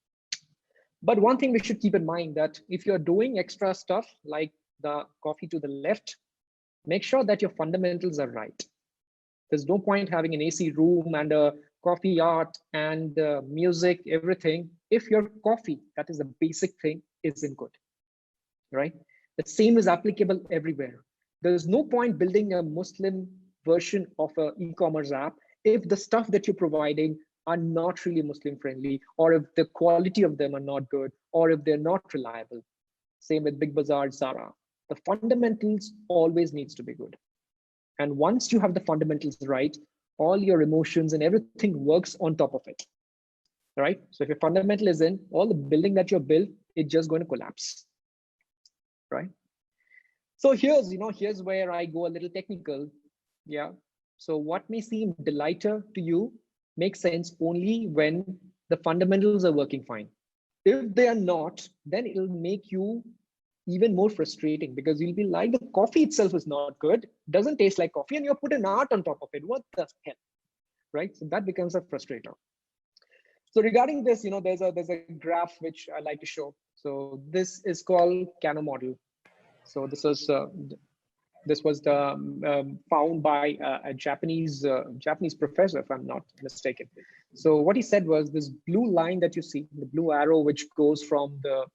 But one thing we should keep in mind that if you're doing extra stuff like the coffee to the left, make sure that your fundamentals are right. There's no point having an AC room and a coffee art and music, everything, if your coffee, that is a basic thing, isn't good, right? The same is applicable everywhere. There's no point building a Muslim version of an e-commerce app if the stuff that you're providing are not really Muslim friendly, or if the quality of them are not good, or if they're not reliable. Same with Big Bazaar, Zara. The fundamentals always needs to be good. And once you have the fundamentals right, all your emotions and everything works on top of it, right? So if your fundamental is in, all the building that you built, it's just going to collapse, right? So here's where I go a little technical. Yeah. So what may seem delighter to you makes sense only when the fundamentals are working fine. If they are not, then it'll make you even more frustrating, because you'll be like, the coffee itself is not good, doesn't taste like coffee, and you're putting art on top of it. What the hell, right? So that becomes a frustrator. So regarding this, there's a graph which I like to show. So this is called Kano model. So this was found by a Japanese professor, if I'm not mistaken. So what he said was, this blue line that you see, the blue arrow, which goes from the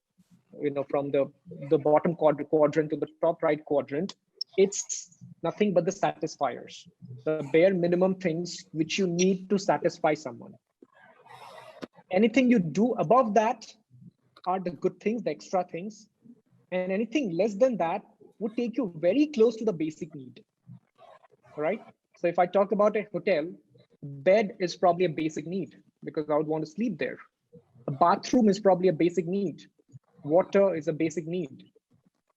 bottom quadrant to the top right quadrant, it's nothing but the satisfiers, the bare minimum things which you need to satisfy someone. Anything you do above that are the good things, the extra things, and anything less than that would take you very close to the basic need, right? So if I talk about a hotel, bed is probably a basic need because I would want to sleep there. A bathroom is probably a basic need. Water is a basic need.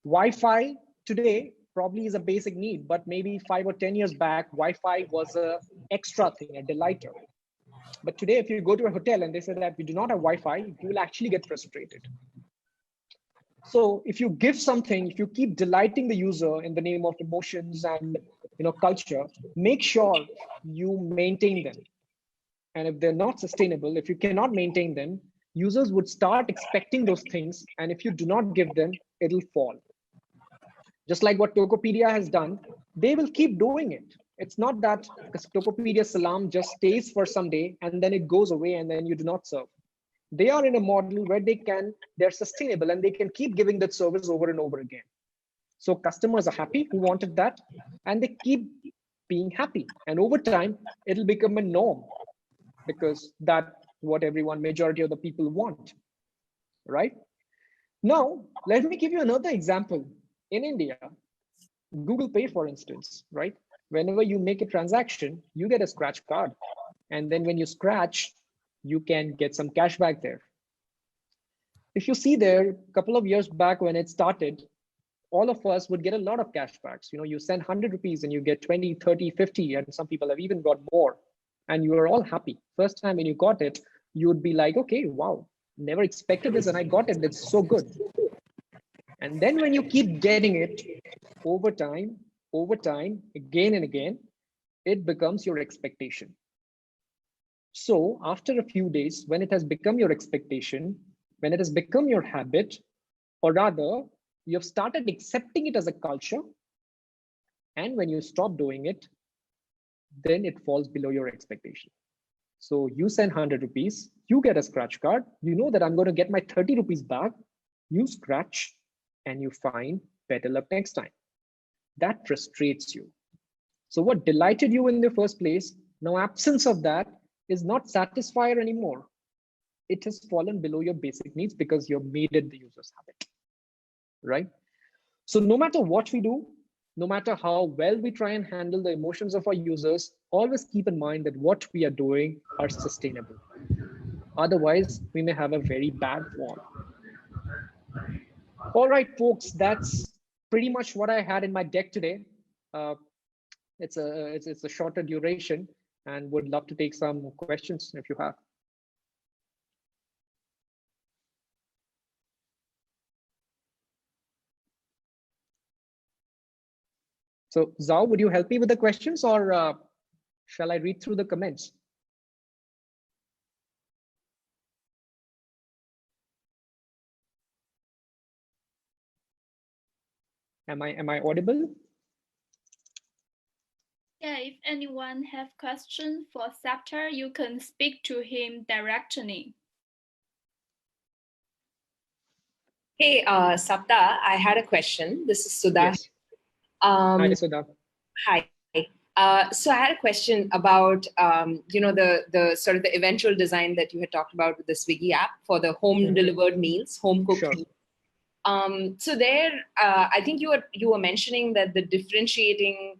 Wi-Fi today probably is a basic need, but maybe 5 or 10 years back, Wi-Fi was an extra thing, a delighter. But today, if you go to a hotel and they say that we do not have Wi-Fi, you will actually get frustrated. So if you give something, if you keep delighting the user in the name of emotions and culture, make sure you maintain them. And if they're not sustainable, if you cannot maintain them, users would start expecting those things. And if you do not give them, it'll fall. Just like what Tokopedia has done, they will keep doing it. It's not that Tokopedia Salam just stays for some day and then it goes away and then you do not serve. They are in a model where they're sustainable and they can keep giving that service over and over again. So customers are happy who wanted that, and they keep being happy. And over time, it'll become a norm because that's what majority of the people want, right? Now, let me give you another example. In India, Google Pay, for instance, right? Whenever you make a transaction, you get a scratch card. And then when you scratch, you can get some cash back there. If you see there, a couple of years back when it started, all of us would get a lot of cashbacks. You send 100 rupees and you get 20, 30, 50, and some people have even got more. And you are all happy. First time when you got it, you would be like, okay, wow, never expected this and I got it. It's so good. And then when you keep getting it over time, again and again, it becomes your expectation. So after a few days, when it has become your expectation, when it has become your habit, or rather, you have started accepting it as a culture, and when you stop doing it, then it falls below your expectation. So you send 100 rupees, you get a scratch card, you know that I'm going to get my 30 rupees back, you scratch, and you find better luck next time. That frustrates you. So what delighted you in the first place, now absence of that is not satisfier anymore. It has fallen below your basic needs because you've made it the user's habit, right? So no matter what we do, no matter how well we try and handle the emotions of our users, always keep in mind that what we are doing are sustainable. Otherwise, we may have a very bad form. All right, folks, that's pretty much what I had in my deck today. It's a shorter duration, and would love to take some questions if you have. So Zhao, would you help me with the questions, or shall I read through the comments? Am I audible? Yeah, if anyone have questions for Saptar, you can speak to him directly. Hey, Sapta, I had a question. This is Sudha. Yes. Hi, Sudha. Hi. So I had a question about, the sort of the eventual design that you had talked about with the Swiggy app for the home delivered meals, home cooked meals. So there, I think you were mentioning that the differentiating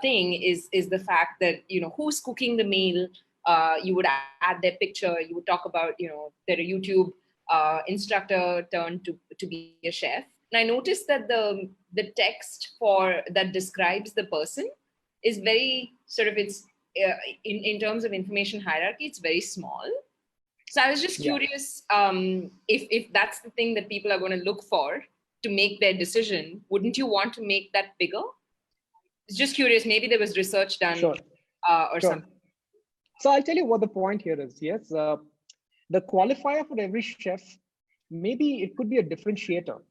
thing is the fact that, who's cooking the meal. You would add their picture. You would talk about, they're a YouTube instructor turned to be a chef. And I noticed that the text that describes the person is very sort of, it's in terms of information hierarchy, it's very small. So I was just curious, if that's the thing that people are going to look for to make their decision, wouldn't you want to make that bigger? Just curious, maybe there was research done or something. So I'll tell you what the point here is. Yes, the qualifier for every chef, maybe it could be a differentiator,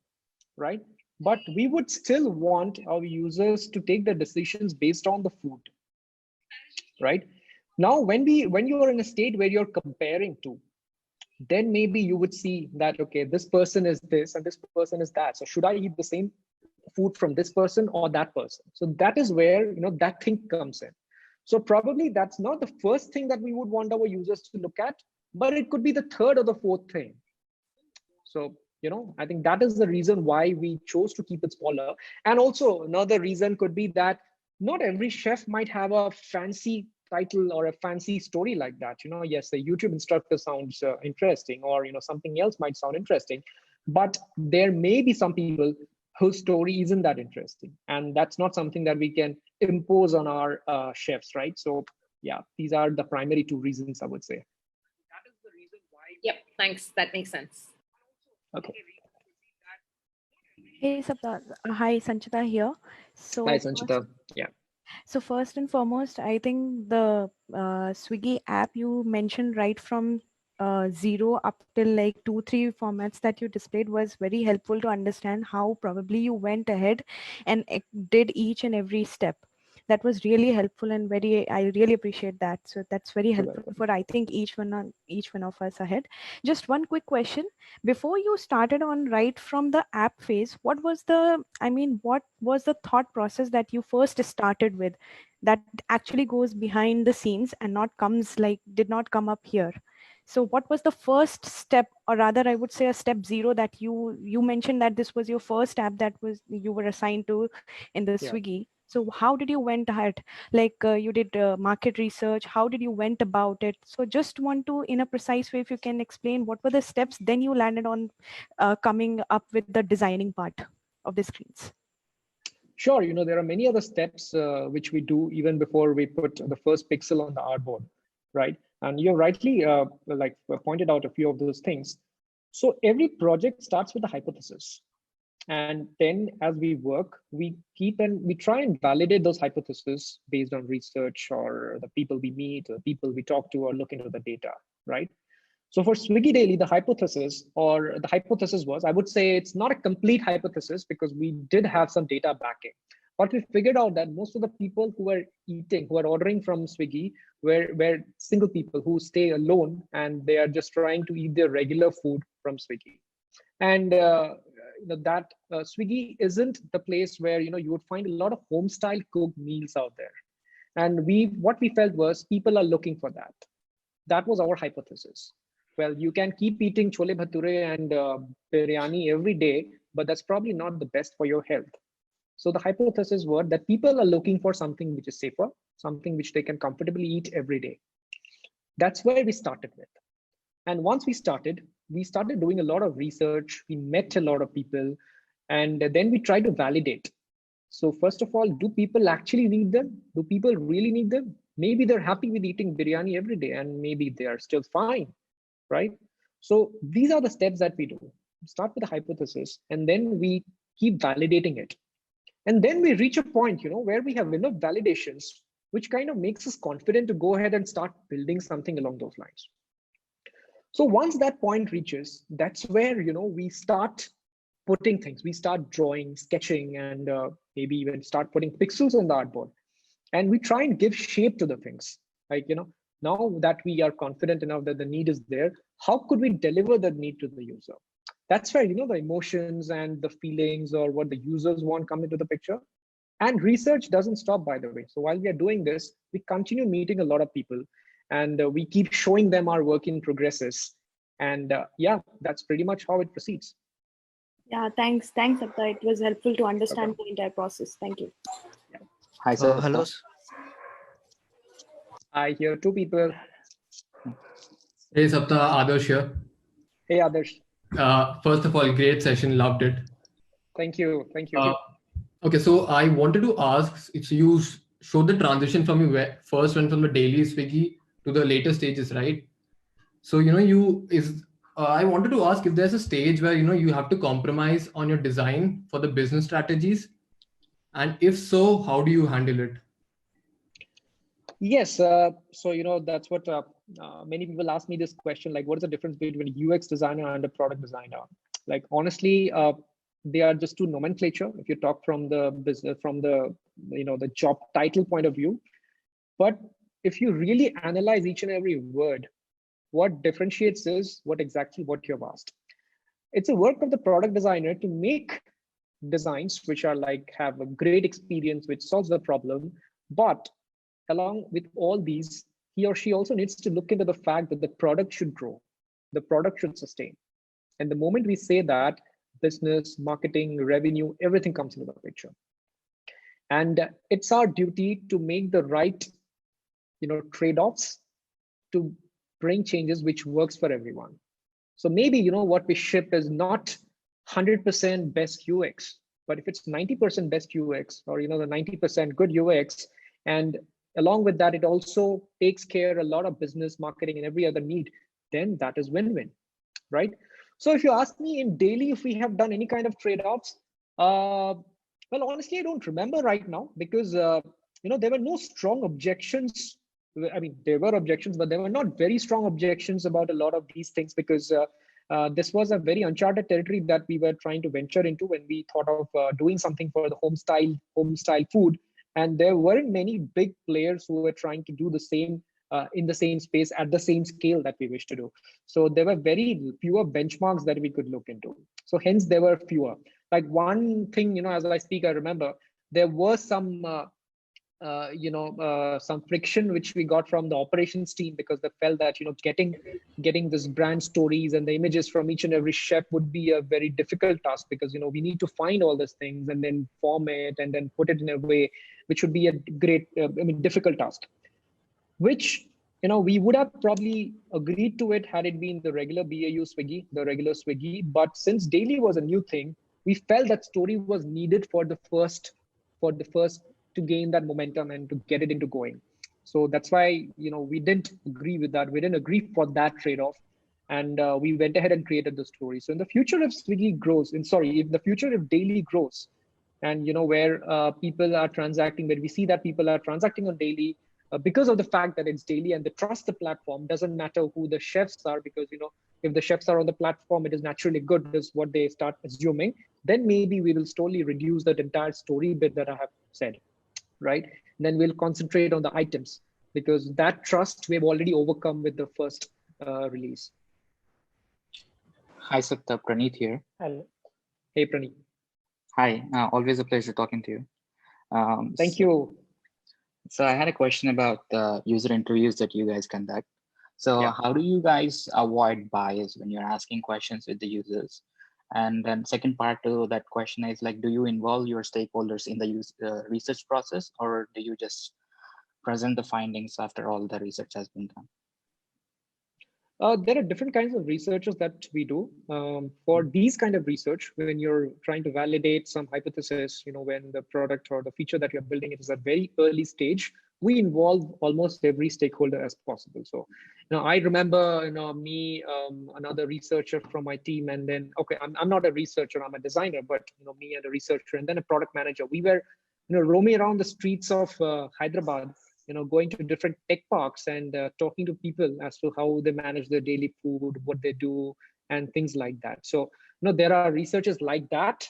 right? But we would still want our users to take the decisions based on the food, right? Now, when you are in a state where you're comparing to, then maybe you would see that, okay, this person is this and this person is that. So should I eat the same food from this person or that person? So that is where, that thing comes in. So probably that's not the first thing that we would want our users to look at, but it could be the third or the fourth thing. So, I think that is the reason why we chose to keep it smaller. And also another reason could be that not every chef might have a fancy title or a fancy story like that. Yes, the YouTube instructor sounds interesting, or, something else might sound interesting, but there may be some people whose story isn't that interesting. And that's not something that we can impose on our chefs, right? So yeah, these are the primary two reasons, I would say. That is the reason why. Yep, thanks. That makes sense. Okay. Hey, Sapta. Hi, Sanchita here. So Hi, Sanchita. Yeah. So first and foremost, I think the Swiggy app you mentioned right from 0 up till like 2-3 formats that you displayed was very helpful to understand how probably you went ahead and did each and every step. That was really helpful and I really appreciate that. So that's very helpful for, I think, each one of us ahead. Just one quick question. Before you started on right from the app phase, what was the thought process that you first started with that actually goes behind the scenes and did not come up here? So what was the first step, or rather I would say a step 0, that you mentioned that this was your first app that you were assigned to in the Swiggy. So how did you went ahead? Like you did market research. How did you went about it? So just want to, in a precise way, if you can explain what were the steps, then you landed on coming up with the designing part of the screens. Sure, there are many other steps which we do even before we put the first pixel on the artboard, right? And you rightly pointed out a few of those things. So every project starts with a hypothesis. And then as we work, we try and validate those hypotheses based on research or the people we meet, or the people we talk to, or look into the data, right? So for Swiggy Daily, the hypothesis was, I would say it's not a complete hypothesis because we did have some data backing. But we figured out that most of the people who are ordering from Swiggy were single people who stay alone and they are just trying to eat their regular food from Swiggy. And Swiggy isn't the place where you would find a lot of home style cooked meals out there. And what we felt was people are looking for that. That was our hypothesis. Well, you can keep eating chole bhature and biryani every day, but that's probably not the best for your health. So the hypothesis was that people are looking for something which is safer, something which they can comfortably eat every day. That's where we started with. And once we started doing a lot of research. We met a lot of people, and then we tried to validate. So first of all, do people actually need them? Do people really need them? Maybe they're happy with eating biryani every day, and maybe they are still fine, right? So these are the steps that we do. Start with a hypothesis, and then we keep validating it. And then we reach a point, where we have enough validations, which kind of makes us confident to go ahead and start building something along those lines. So once that point reaches, that's where, we start putting things, we start drawing, sketching, and maybe even start putting pixels on the artboard. And we try and give shape to the things. Like, now that we are confident enough that the need is there, how could we deliver that need to the user? That's where, the emotions and the feelings or what the users want come into the picture. And research doesn't stop, by the way. So while we are doing this, we continue meeting a lot of people, and we keep showing them our work in progresses. And yeah, that's pretty much how it proceeds. Yeah, thanks, Sapta. It was helpful to understand the entire process. Thank you. Yeah. Hi, sir. Hello. I hear two people. Hey, Sapta, Adarsh here. Hey, Adarsh. First of all, great session. Loved it. Thank you. Thank you. Okay, so I wanted to ask, so you showed the transition from you first went from the daily Swiggy to the later stages, right? So, I wanted to ask if there's a stage where, you have to compromise on your design for the business strategies. And if so, how do you handle it? Yes. So, that's what many people ask me this question, like, what is the difference between a UX designer and a product designer? Like, honestly, they are just two nomenclature if you talk from the business, from the, the job title point of view. But if you really analyze each and every word, what differentiates is what you have asked. It's a work of the product designer to make designs which are like have a great experience, which solves the problem. But along with all these, he or she also needs to look into the fact that the product should grow, the product should sustain. And the moment we say that, business, marketing, revenue, everything comes into the picture. And it's our duty to make the right, trade-offs to bring changes which works for everyone. So maybe, what we ship is not 100% best UX, but if it's 90% best UX, or, the 90% good UX, and along with that, it also takes care a lot of business, marketing, and every other need, then that is win-win, right? So if you ask me in daily, if we have done any kind of trade-offs, well, honestly, I don't remember right now, because, there were no strong objections. I mean, there were objections, but there were not very strong objections about a lot of these things, because this was a very uncharted territory that we were trying to venture into when we thought of doing something for the home style food. And there weren't many big players who were trying to do the same in the same space at the same scale that we wish to do. So there were very fewer benchmarks that we could look into. So hence there were fewer. Like one thing, as I speak, I remember there was some some friction which we got from the operations team, because they felt that getting this brand stories and the images from each and every chef would be a very difficult task, because we need to find all these things and then form it and then put it in a way which would be a great difficult task, which we would have probably agreed to it had it been the regular BAU Swiggy, the regular Swiggy. But since daily was a new thing, we felt that story was needed for the first to gain that momentum and to get it into going. So that's why we didn't agree with that. We didn't agree for that trade-off, and we went ahead and created the story. So in the future, if Swiggy grows, if daily grows, and where people are transacting, where we see that people are transacting on daily, because of the fact that it's daily and they trust the platform, doesn't matter who the chefs are, because if the chefs are on the platform, it is naturally good, is what they start assuming. Then maybe we will slowly reduce that entire story bit that I have said, right? And then we'll concentrate on the items, because that trust we've already overcome with the first release. Hi, Sapta. Praneeth here. Hello. Hey, Praneeth. Hi. Always a pleasure talking to you. Thank you. So I had a question about the user interviews that you guys conduct. So Yeah. How do you guys avoid bias when you're asking questions with the users? And then second part to that question is, like, do you involve your stakeholders in the research process, or do you just present the findings after all the research has been done? There are different kinds of researches that we do. For these kind of research, when you're trying to validate some hypothesis, when the product or the feature that you're building, it is a very early stage, we involve almost every stakeholder as possible. So, I remember, me, another researcher from my team, and then, okay, I'm not a researcher, I'm a designer, but, me and a researcher, and then a product manager, we were, roaming around the streets of Hyderabad, going to different tech parks and talking to people as to how they manage their daily food, what they do, and things like that. So, there are researchers like that.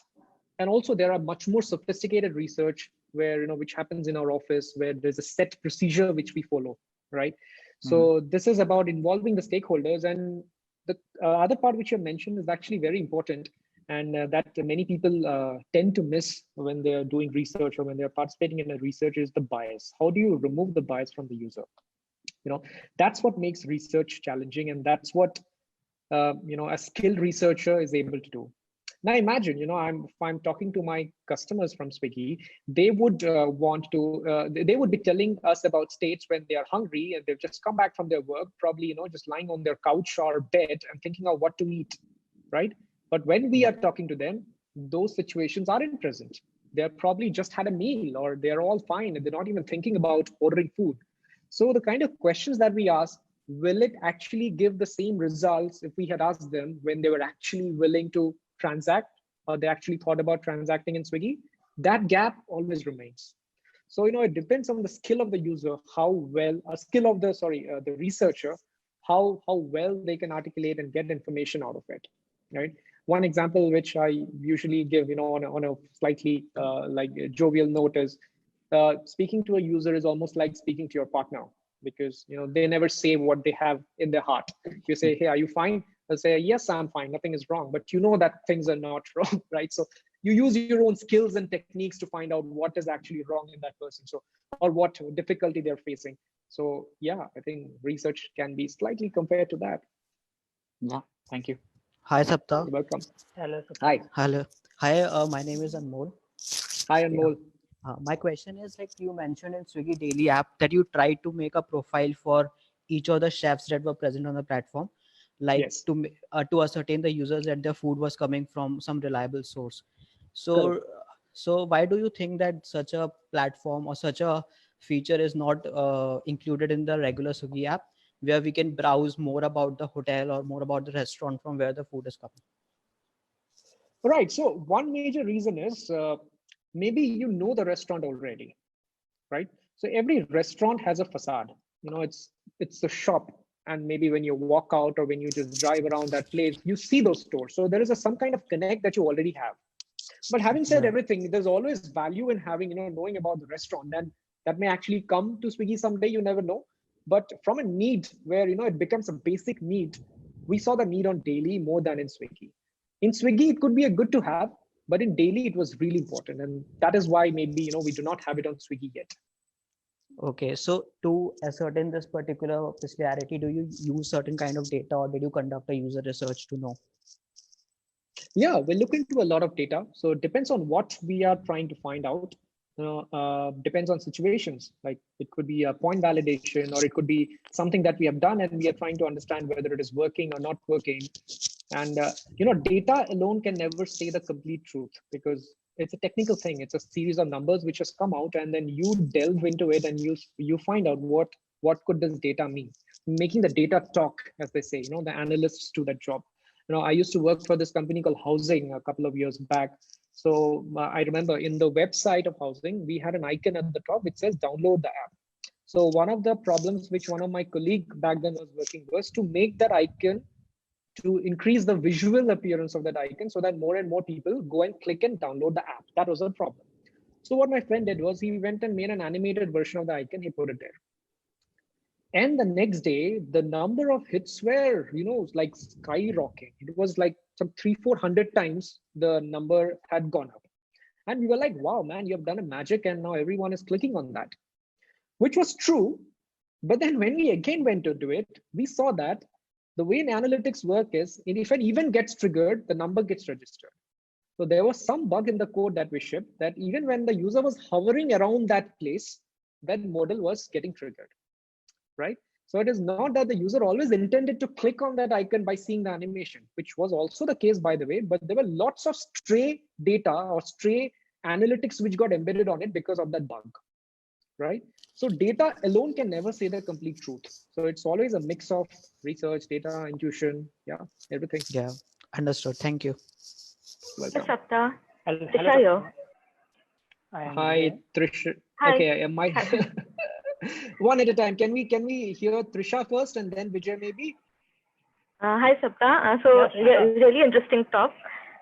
And also there are much more sophisticated research where, which happens in our office, where there's a set procedure which we follow, right? So this is about involving the stakeholders. And the other part which you mentioned is actually very important, and that many people tend to miss when they're doing research or when they're participating in a research is the bias. How do you remove the bias from the user? That's what makes research challenging, and that's what a skilled researcher is able to do. Now imagine, if I'm talking to my customers from Swiggy, they would they would be telling us about states when they are hungry and they've just come back from their work, probably, just lying on their couch or bed and thinking of what to eat, right? But when we are talking to them, those situations aren't present. They're probably just had a meal, or they're all fine and they're not even thinking about ordering food. So the kind of questions that we ask, will it actually give the same results if we had asked them when they were actually willing to transact, or they actually thought about transacting in Swiggy? That gap always remains. So, it depends on the skill of the user, how well, skill of the researcher, how well they can articulate and get information out of it, right? One example which I usually give, on a slightly like jovial note is speaking to a user is almost like speaking to your partner, because they never say what they have in their heart. You say, hey, are you fine? They'll say, yes, I'm fine, nothing is wrong, but that things are not wrong, right? So you use your own skills and techniques to find out what is actually wrong in that person, so, or what difficulty they're facing. So yeah, I think research can be slightly compared to that. Yeah, thank you. Hi, Sapta. You're welcome. Hello. Hi. Hello. Hi, my name is Anmol. Hi, Anmol. My question is, like you mentioned in Swiggy Daily app that you tried to make a profile for each of the chefs that were present on the platform, like Yes. to ascertain the users that their food was coming from some reliable source. So, so why do you think that such a platform or such a feature is not included in the regular Swiggy app, where we can browse more about the hotel or more about the restaurant from where the food is coming? Right. So one major reason is maybe the restaurant already, right? So every restaurant has a facade. It's a shop, and maybe when you walk out or when you just drive around that place, you see those stores. So there is some kind of connect that you already have. But having said everything, there's always value in having knowing about the restaurant, and that may actually come to Swiggy someday. You never know. But from a need where it becomes a basic need, we saw the need on daily more than in Swiggy. In Swiggy, it could be a good to have, but in daily, it was really important. And that is why maybe, we do not have it on Swiggy yet. Okay, so to ascertain this particular peculiarity, do you use certain kind of data, or did you conduct a user research to know? Yeah, we look into a lot of data. So it depends on what we are trying to find out. Depends on situations. Like it could be a point validation, or it could be something that we have done and we are trying to understand whether it is working or not working. And data alone can never say the complete truth, because it's a technical thing. It's a series of numbers which has come out, and then you delve into it and you find out what could this data mean. Making the data talk, as they say. The analysts do that job. I used to work for this company called Housing a couple of years back. So I remember in the website of Housing, we had an icon at the top which says download the app. So one of the problems which one of my colleague back then was working was to make that icon, to increase the visual appearance of that icon, so that more and more people go and click and download the app. That was a problem. So what my friend did was he went and made an animated version of the icon. He put it there. And the next day, the number of hits were, like skyrocketing. It was like some 300-400 times the number had gone up. And we were like, wow, man, you have done a magic. And now everyone is clicking on that, which was true. But then when we again went to do it, we saw that the way analytics work is, if an event gets triggered, the number gets registered. So there was some bug in the code that we shipped, that even when the user was hovering around that place, that model was getting triggered. Right? So it is not that the user always intended to click on that icon by seeing the animation, which was also the case, by the way, but there were lots of stray data or stray analytics which got embedded on it because of that bug. right? So data alone can never say the complete truth. So it's always a mix of research, data, intuition, yeah, everything. Yeah, understood. Thank you. Welcome. Sapta. Hello, Trisha here. Hi, Trisha. Hi. Okay, I might one at a time. Can we hear Trisha first and then Vijay maybe? Hi, Sapta. So really interesting talk.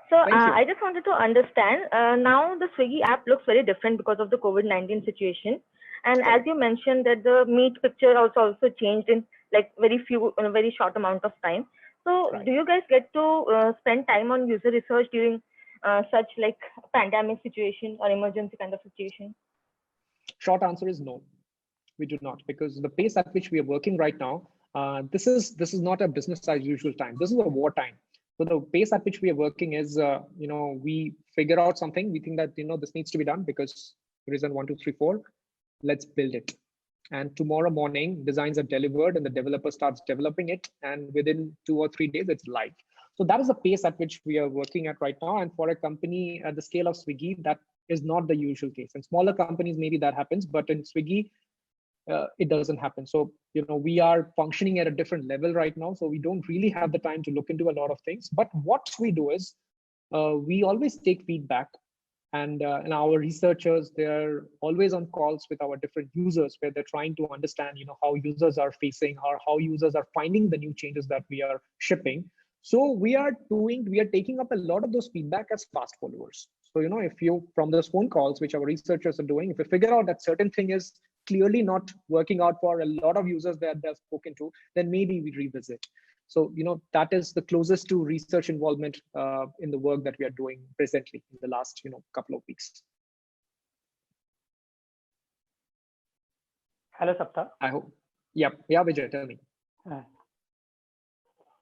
So I just wanted to understand, now the Swiggy app looks very different because of the COVID-19 situation. And as you mentioned that the meat picture also changed in like in a very short amount of time. So do you guys get to spend time on user research during such like pandemic situation or emergency kind of situation? Short answer is no, we do not, because the pace at which we are working right now, this is not a business as usual time. This is a war time. So the pace at which we are working is, we figure out something. We think that, this needs to be done because reason 1, 2, 3, 4, let's build it. And tomorrow morning, designs are delivered and the developer starts developing it. And within 2 or 3 days, it's live. So that is the pace at which we are working at right now. And for a company at the scale of Swiggy, that is not the usual case. In smaller companies, maybe that happens, but in Swiggy, it doesn't happen. So, we are functioning at a different level right now. So we don't really have the time to look into a lot of things. But what we do is we always take feedback, and our researchers, they're always on calls with our different users where they're trying to understand, how users are facing or how users are finding the new changes that we are shipping. So we are taking up a lot of those feedback as fast followers. So, if you, from those phone calls, which our researchers are doing, if we figure out that certain thing is clearly not working out for a lot of users that they've spoken to, then maybe we revisit. So, that is the closest to research involvement in the work that we are doing presently in the last, couple of weeks. Hello, Sapta. I hope. Yeah, Vijay, tell me.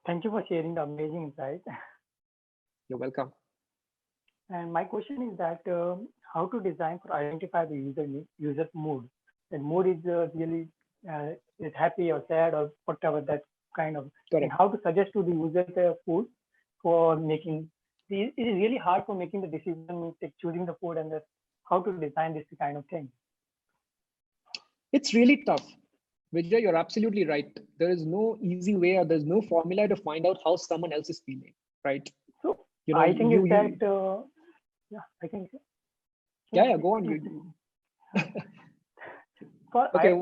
Thank you for sharing the amazing insight. You're welcome. And my question is that how to design for identify the user mood. And mood is really is happy or sad or whatever that kind of. Correct. And how to suggest to the user the food for making. It is really hard for making the decision, choosing the food, and how to design this kind of thing. It's really tough. Vijay, you're absolutely right. There is no easy way or there's no formula to find out how someone else is feeling, right? So I think I think. Yeah, go on. Okay,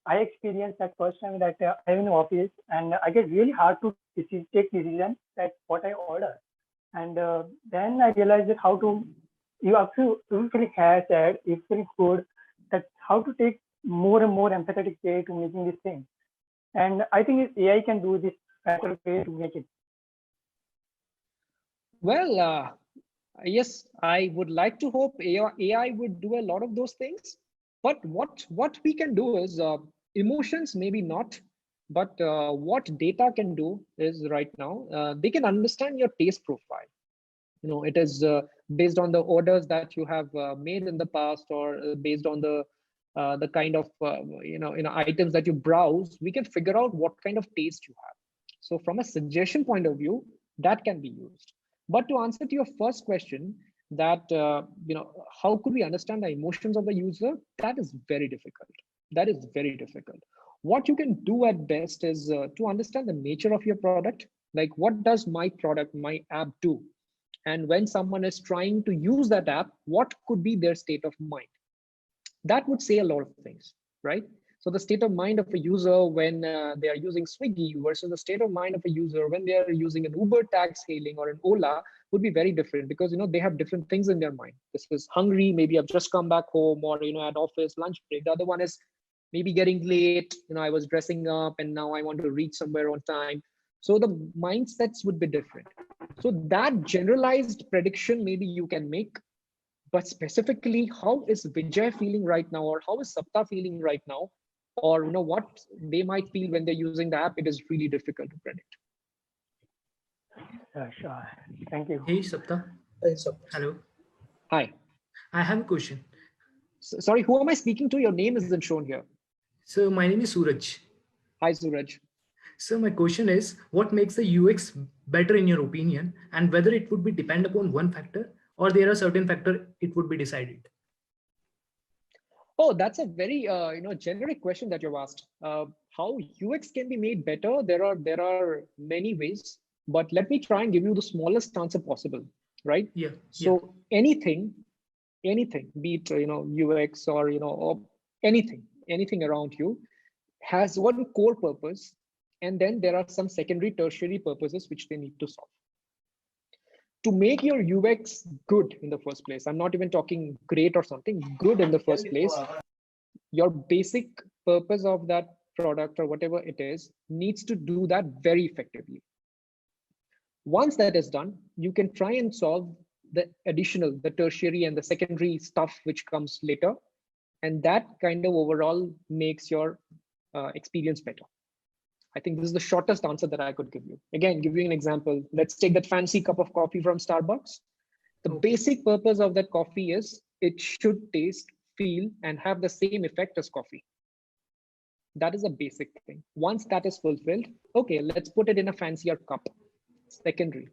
I experienced that first time that I'm in office and I get really hard to take decision that what I order. And then I realized that you feel sad, you feel good, that how to take more and more empathetic way to making this thing. And I think AI can do this better way to make it. Well, yes, I would like to hope AI would do a lot of those things. But what we can do is emotions, maybe not. But what data can do is right now, they can understand your taste profile. It is based on the orders that you have made in the past, or based on the kind of items that you browse. We can figure out what kind of taste you have. So from a suggestion point of view, that can be used. But to answer to your first question, that how could we understand the emotions of the user? That is very difficult. That is very difficult. What you can do at best is to understand the nature of your product. Like, what does my product, my app do? And when someone is trying to use that app, what could be their state of mind? That would say a lot of things, right? So the state of mind of a user when they are using Swiggy versus the state of mind of a user when they are using an Uber tax hailing or an Ola would be very different, because they have different things in their mind. This is hungry, maybe I've just come back home, or at office lunch break. The other one is maybe getting late, I was dressing up and now I want to reach somewhere on time. So the mindsets would be different. So that generalized prediction maybe you can make, but specifically how is Vijay feeling right now, or how is Sapta feeling right now, or what they might feel when they're using the app, it is really difficult to predict. Sure. Thank you. Hey Sapta. Hello. Hi. I have a question. Sorry, who am I speaking to? Your name isn't shown here. So my name is Suraj. Hi Suraj. So my question is, what makes the UX better in your opinion, and whether it would be depend upon one factor or there are certain factor it would be decided? Oh, that's a very generic question that you've asked. How UX can be made better? There are many ways, but let me try and give you the smallest answer possible, right? Yeah. So anything, be it UX or or anything around you has one core purpose, and then there are some secondary, tertiary purposes which they need to solve. To make your UX good in the first place, I'm not even talking great or something, good in the first place, your basic purpose of that product or whatever it is needs to do that very effectively. Once that is done, you can try and solve the additional, the tertiary and the secondary stuff which comes later. And that kind of overall makes your experience better. I think this is the shortest answer that I could give you. Again, give you an example. Let's take that fancy cup of coffee from Starbucks. The basic purpose of that coffee is it should taste, feel, and have the same effect as coffee. That is a basic thing. Once that is fulfilled, okay, let's put it in a fancier cup. Secondary.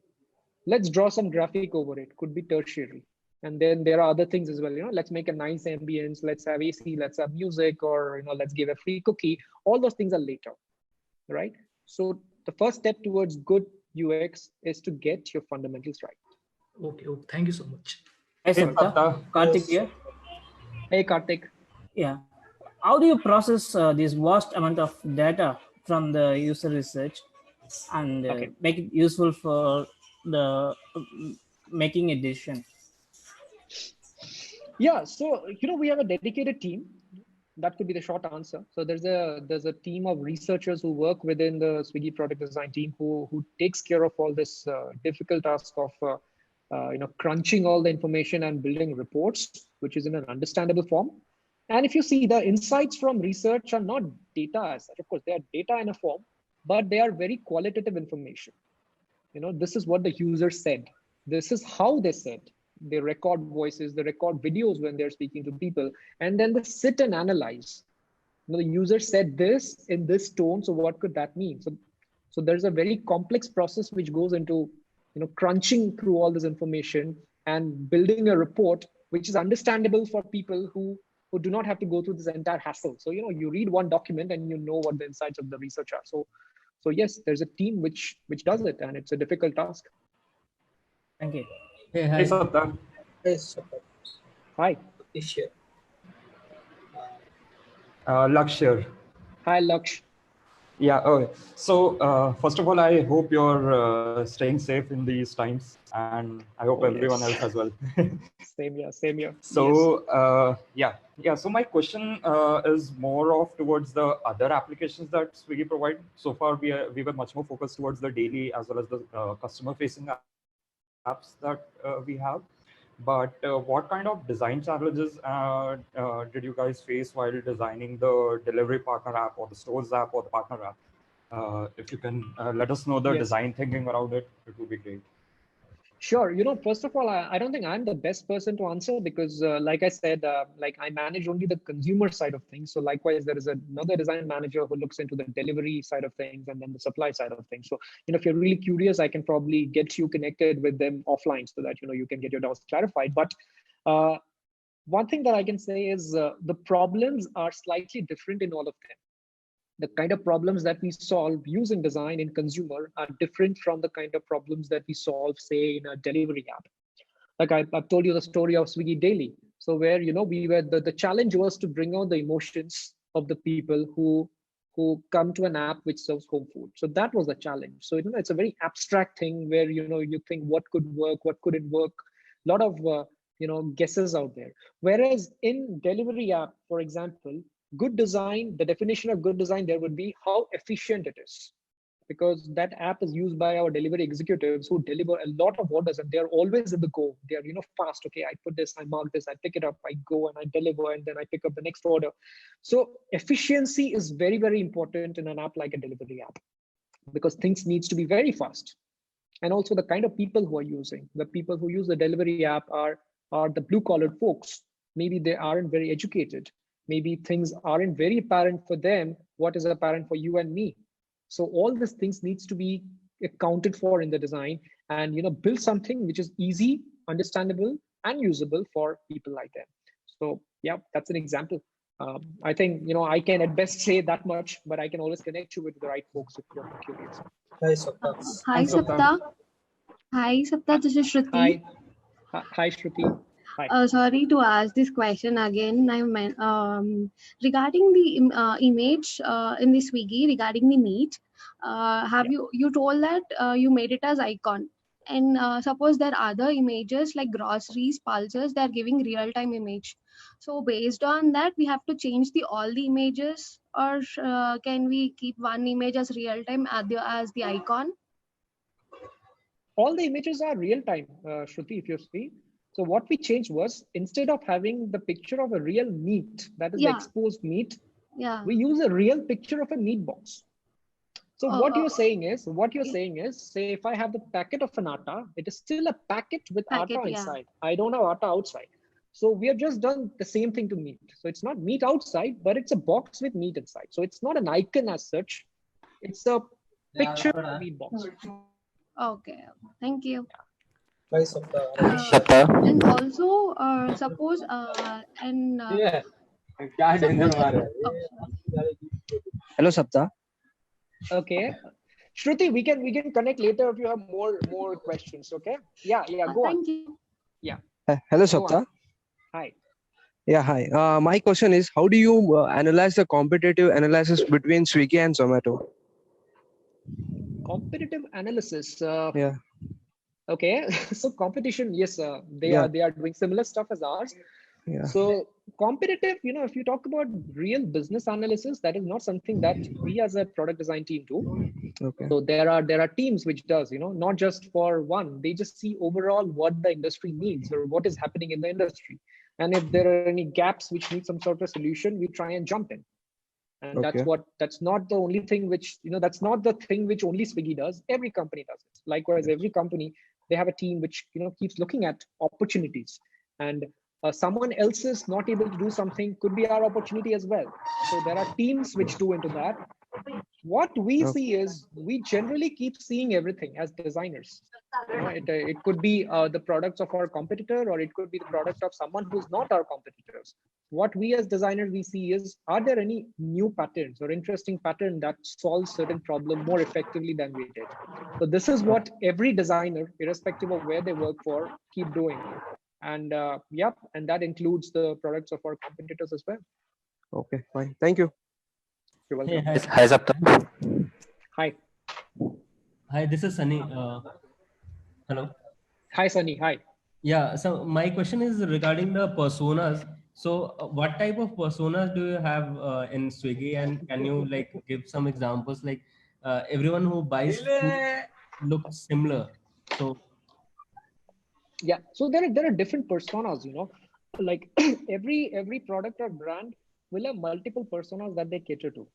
Let's draw some graphic over it. Could be tertiary. And then there are other things as well. Let's make a nice ambience. Let's have AC. Let's have music, or let's give a free cookie. All those things are later, right? So the first step towards good UX is to get your fundamentals right. Okay. Thank you so much. Hey, Sapta. Karthik here. Hey, Karthik. Yeah. How do you process this vast amount of data from the user research and make it useful for the making a decision? Yeah, so we have a dedicated team. That could be the short answer. So there's a team of researchers who work within the Swiggy product design team who takes care of all this difficult task of crunching all the information and building reports, which is in an understandable form. And if you see, the insights from research are not data as such. Of course, they are data in a form, but they are very qualitative information. This is what the user said. This is how they said. They record voices, they record videos when they're speaking to people, and then they sit and analyze. The user said this in this tone, so what could that mean? So there's a very complex process which goes into crunching through all this information and building a report which is understandable for people who do not have to go through this entire hassle. So you read one document and you know what the insights of the research are. So yes, there's a team which does it, and it's a difficult task. Thank you. Hey, hi. Hey, Sapta. Hey, Sapta. Hi. Laksh here. Hi, Laksh. Yeah. Okay. So first of all, I hope you're staying safe in these times, and I hope everyone else as well. Same here. So yeah. So my question is more of towards the other applications that Swiggy provide. So far, we were much more focused towards the daily as well as the customer-facing apps that we have. But what kind of design challenges did you guys face while designing the delivery partner app or the stores app or the partner app? If you can let us know the design thinking around it, it would be great. Sure. First of all, I don't think I'm the best person to answer because, like I said, I manage only the consumer side of things. So likewise, there is another design manager who looks into the delivery side of things and then the supply side of things. So, if you're really curious, I can probably get you connected with them offline so that, you can get your doubts clarified. But one thing that I can say is the problems are slightly different in all of them. The kind of problems that we solve using design in consumer are different from the kind of problems that we solve, say, in a delivery app. Like I've told you the story of Swiggy Daily. So where, we were, the challenge was to bring out the emotions of the people who come to an app which serves home food. So that was a challenge. So, it's a very abstract thing where, you think what could work, what couldn't work, a lot of, guesses out there. Whereas in delivery app, for example, good design, the definition of good design there would be how efficient it is, because that app is used by our delivery executives who deliver a lot of orders and they're always in the go. They're fast. Okay, I put this, I mark this, I pick it up, I go and I deliver, and then I pick up the next order. So efficiency is very, very important in an app like a delivery app, because things needs to be very fast. And also the kind of people who are using, the people who use the delivery app are the blue collar folks. Maybe they aren't very educated. Maybe things aren't very apparent for them, what is apparent for you and me. So all these things needs to be accounted for in the design and, build something which is easy, understandable, and usable for people like them. So yeah, that's an example. I think, I can at best say that much, but I can always connect you with the right folks if you're curious. Hi, Sapta. Hi, Sapta. Hi, Sapta. This is Shruti. Hi, Shruti. Hi. Sorry to ask this question again. I meant regarding the image in the Swiggy regarding the meat. You told that you made it as icon, and suppose there are other images like groceries, pulses, they are giving real time image. So based on that, we have to change all the images, or can we keep one image as real time as the icon? All the images are real time, Shruti, if you see. So what we changed was, instead of having the picture of a real meat, that is the exposed meat, we use a real picture of a meat box. So what you're saying is, say if I have the packet of an atta, it is still a packet with atta inside. I don't have atta outside. So we have just done the same thing to meat. So it's not meat outside, but it's a box with meat inside. So it's not an icon as such. It's a picture of a meat box. Okay, thank you. Hi, Sapta. And also, suppose Hello, Sapta. Okay, Shruti, we can connect later if you have more questions. Okay. Yeah. Go on. Thank you. Yeah. Hello, Sapta. Hi. Yeah, hi. My question is, how do you analyze the competitive analysis between Swiggy and Zomato? Competitive analysis. Yeah. Okay. So competition, yes, they are doing similar stuff as ours. Yeah. So competitive, if you talk about real business analysis, that is not something that we as a product design team do. Okay. So there are teams which does, not just for one, they just see overall what the industry needs or what is happening in the industry. And if there are any gaps which need some sort of solution, we try and jump in. And that's not the only thing which, that's not the thing which only Swiggy does. Every company does it. Likewise, every company, they have a team which, keeps looking at opportunities, and someone else is not able to do something could be our opportunity as well. So there are teams which do into that. What we see is we generally keep seeing everything as designers. It could be the products of our competitor, or it could be the product of someone who's not our competitors. What we as designers, we see is, are there any new patterns or interesting pattern that solves certain problem more effectively than we did? So this is what every designer, irrespective of where they work for, keep doing. And and that includes the products of our competitors as well. Okay, fine. Thank you. You're welcome. Hey, hi, Sapta. Hi. Hi, this is Sunny. Hello. Hi, Sunny. Hi. Yeah, so my question is regarding the personas. So what type of personas do you have in Swiggy, and can you give some examples? Like everyone who buys food looks similar. So yeah, so there are different personas, like every product or brand will have multiple personas that they cater to.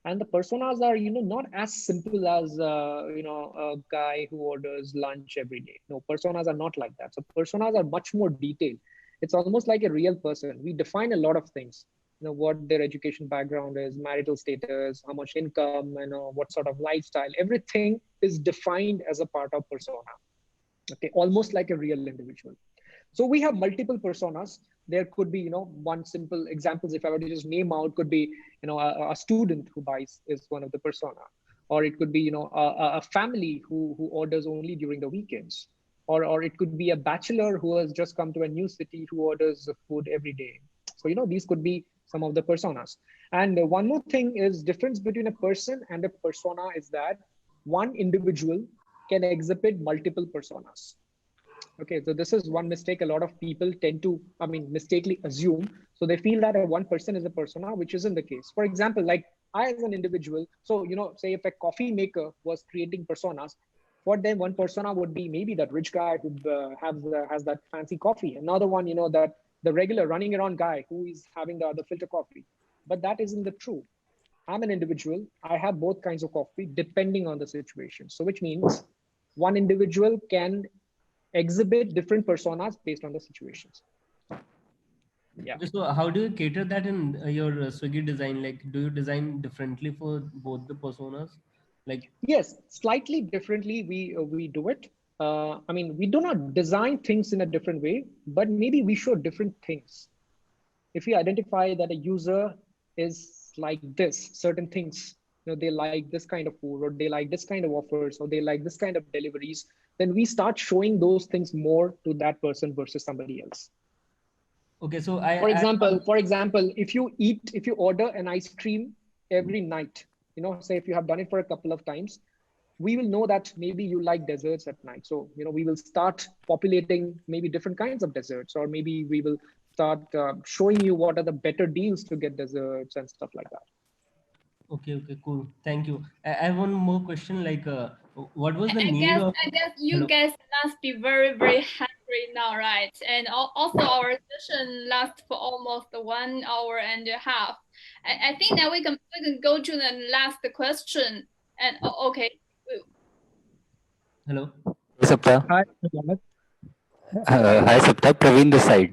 And the personas are, not as simple as, a guy who orders lunch every day. No, personas are not like that. So personas are much more detailed. It's almost like a real person. We define a lot of things, what their education background is, marital status, how much income, what sort of lifestyle. Everything is defined as a part of persona. Okay, almost like a real individual. So we have multiple personas. There could be, one simple examples, if I were to just name out, could be, a student who buys is one of the persona, or it could be, a family who orders only during the weekends, or it could be a bachelor who has just come to a new city who orders food every day. So, these could be some of the personas. And one more thing is difference between a person and a persona is that one individual can exhibit multiple personas. Okay, so this is one mistake a lot of people tend to, mistakenly assume. So they feel that one person is a persona, which isn't the case. For example, like I as an individual, so, say if a coffee maker was creating personas, for them, one persona would be maybe that rich guy who has that fancy coffee. Another one, that the regular running around guy who is having the filter coffee. But that isn't the truth. I'm an individual. I have both kinds of coffee depending on the situation. So which means one individual can exhibit different personas based on the situations. Yeah. So how do you cater that in your Swiggy design? Like, do you design differently for both the personas? Like, yes, slightly differently we do it. We do not design things in a different way, but maybe we show different things. If we identify that a user is like this, certain things, they like this kind of food, or they like this kind of offers, or they like this kind of deliveries, then we start showing those things more to that person versus somebody else. Okay, so for example, if you order an ice cream every night, say if you have done it for a couple of times, we will know that maybe you like desserts at night. So, we will start populating maybe different kinds of desserts, or maybe we will start showing you what are the better deals to get desserts and stuff like that. Okay, cool. Thank you. I have one more question. Like, what was the I need of? guess you Hello? guys must be very, very hungry now, right? And also our session lasts for almost 1 hour and a half. I think that we can go to the last question. And okay. Hello. Sapta. Hi, Hi, Sapta. Praveen this side.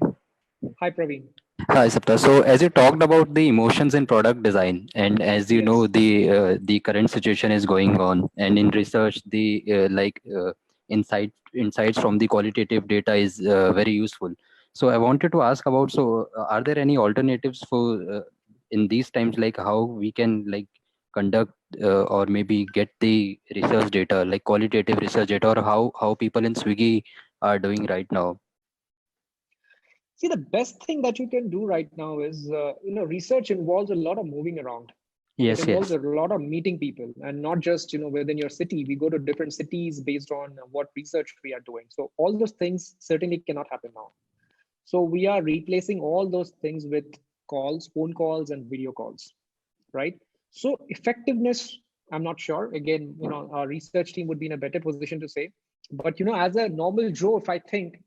Hi, Praveen. Hi, Sapta. So, as you talked about the emotions in product design, and as you know, the current situation is going on, and in research, the insights from the qualitative data is very useful. So, I wanted to ask about, so are there any alternatives for in these times, like how we can conduct or maybe get the research data, like qualitative research data, or how people in Swiggy are doing right now? See, the best thing that you can do right now is, research involves a lot of moving around. It Yes, involves yes. a lot of meeting people, and not just, within your city. We go to different cities based on what research we are doing. So all those things certainly cannot happen now. So we are replacing all those things with calls, phone calls, and video calls, right? So effectiveness, I'm not sure. Again, our research team would be in a better position to say. But, as a normal Joe, if I think,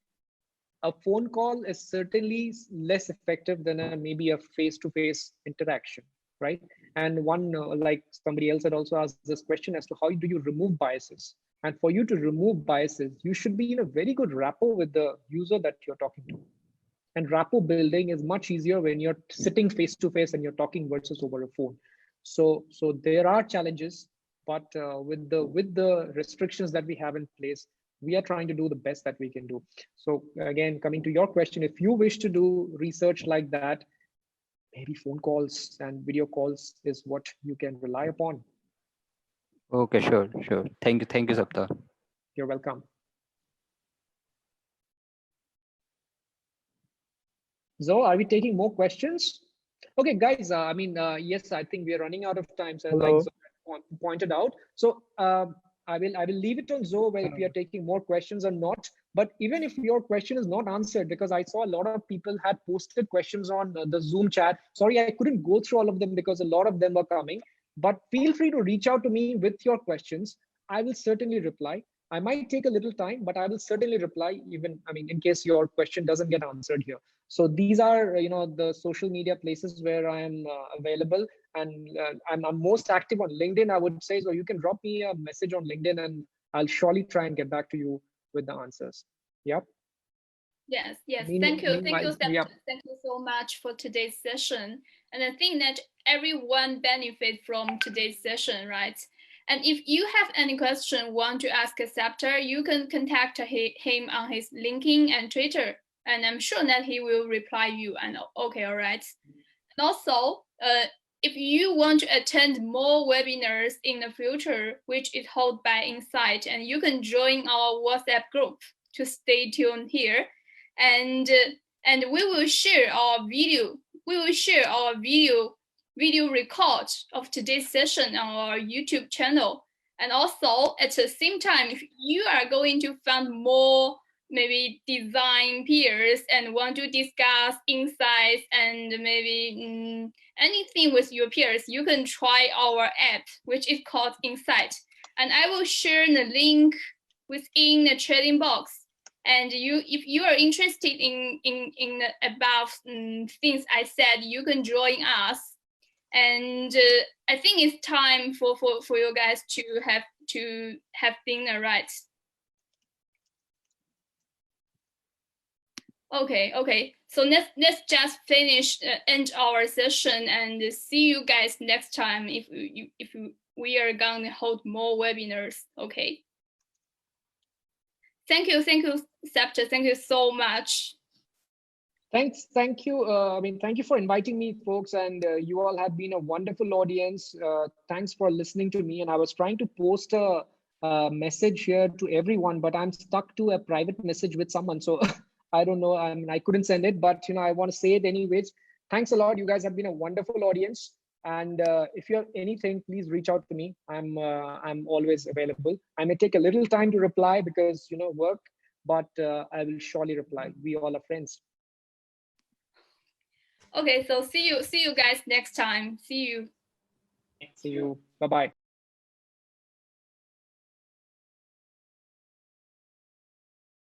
a phone call is certainly less effective than maybe a face-to-face interaction, right? And one, like somebody else had also asked this question as to how do you remove biases? And for you to remove biases, you should be in a very good rapport with the user that you're talking to. And rapport building is much easier when you're sitting face-to-face and you're talking versus over a phone. So there are challenges, but with the restrictions that we have in place, we are trying to do the best that we can do. So again, coming to your question, if you wish to do research like that, maybe phone calls and video calls is what you can rely upon. Okay, sure. Thank you, Sapta. You're welcome. So are we taking more questions? Okay, guys, yes, I think we are running out of time. So like Zoe pointed out. So I will leave it on Zoe where if we are taking more questions or not. But even if your question is not answered, because I saw a lot of people had posted questions on the Zoom chat. Sorry, I couldn't go through all of them because a lot of them were coming. But feel free to reach out to me with your questions. I will certainly reply. I might take a little time, but I will certainly reply even, in case your question doesn't get answered here. So these are, the social media places where I am available, and I'm most active on LinkedIn, I would say. So you can drop me a message on LinkedIn and I'll surely try and get back to you with the answers. Yep. Yes. Thank you. Thank you so much for today's session. And I think that everyone benefit from today's session, right? And if you have any question want to ask Saptar, you can contact him on his LinkedIn and Twitter, and I'm sure that he will reply you. And okay, all right. And also, if you want to attend more webinars in the future, which is held by Insight, and you can join our WhatsApp group to stay tuned here. And we will share our video. We will share our video record of today's session on our YouTube channel. And also, at the same time, if you are going to find more maybe design peers and want to discuss insights and maybe anything with your peers, you can try our app, which is called Insight. And I will share the link within the chatting box. And if you are interested in the above things I said, you can join us. And I think it's time for you guys to have dinner, right? Okay. So let's just finish end our session and see you guys next time if we are gonna hold more webinars. Okay. Thank you, Saptar. Thank you so much. Thank you. Thank you for inviting me, folks, and you all have been a wonderful audience. Thanks for listening to me. And I was trying to post a message here to everyone, but I'm stuck to a private message with someone, so I don't know. I couldn't send it, but I want to say it anyways. Thanks a lot. You guys have been a wonderful audience. And if you have anything, please reach out to me. I'm always available. I may take a little time to reply because work, but I will surely reply. We all are friends. Okay, so see you guys next time. See you. See you. Bye-bye.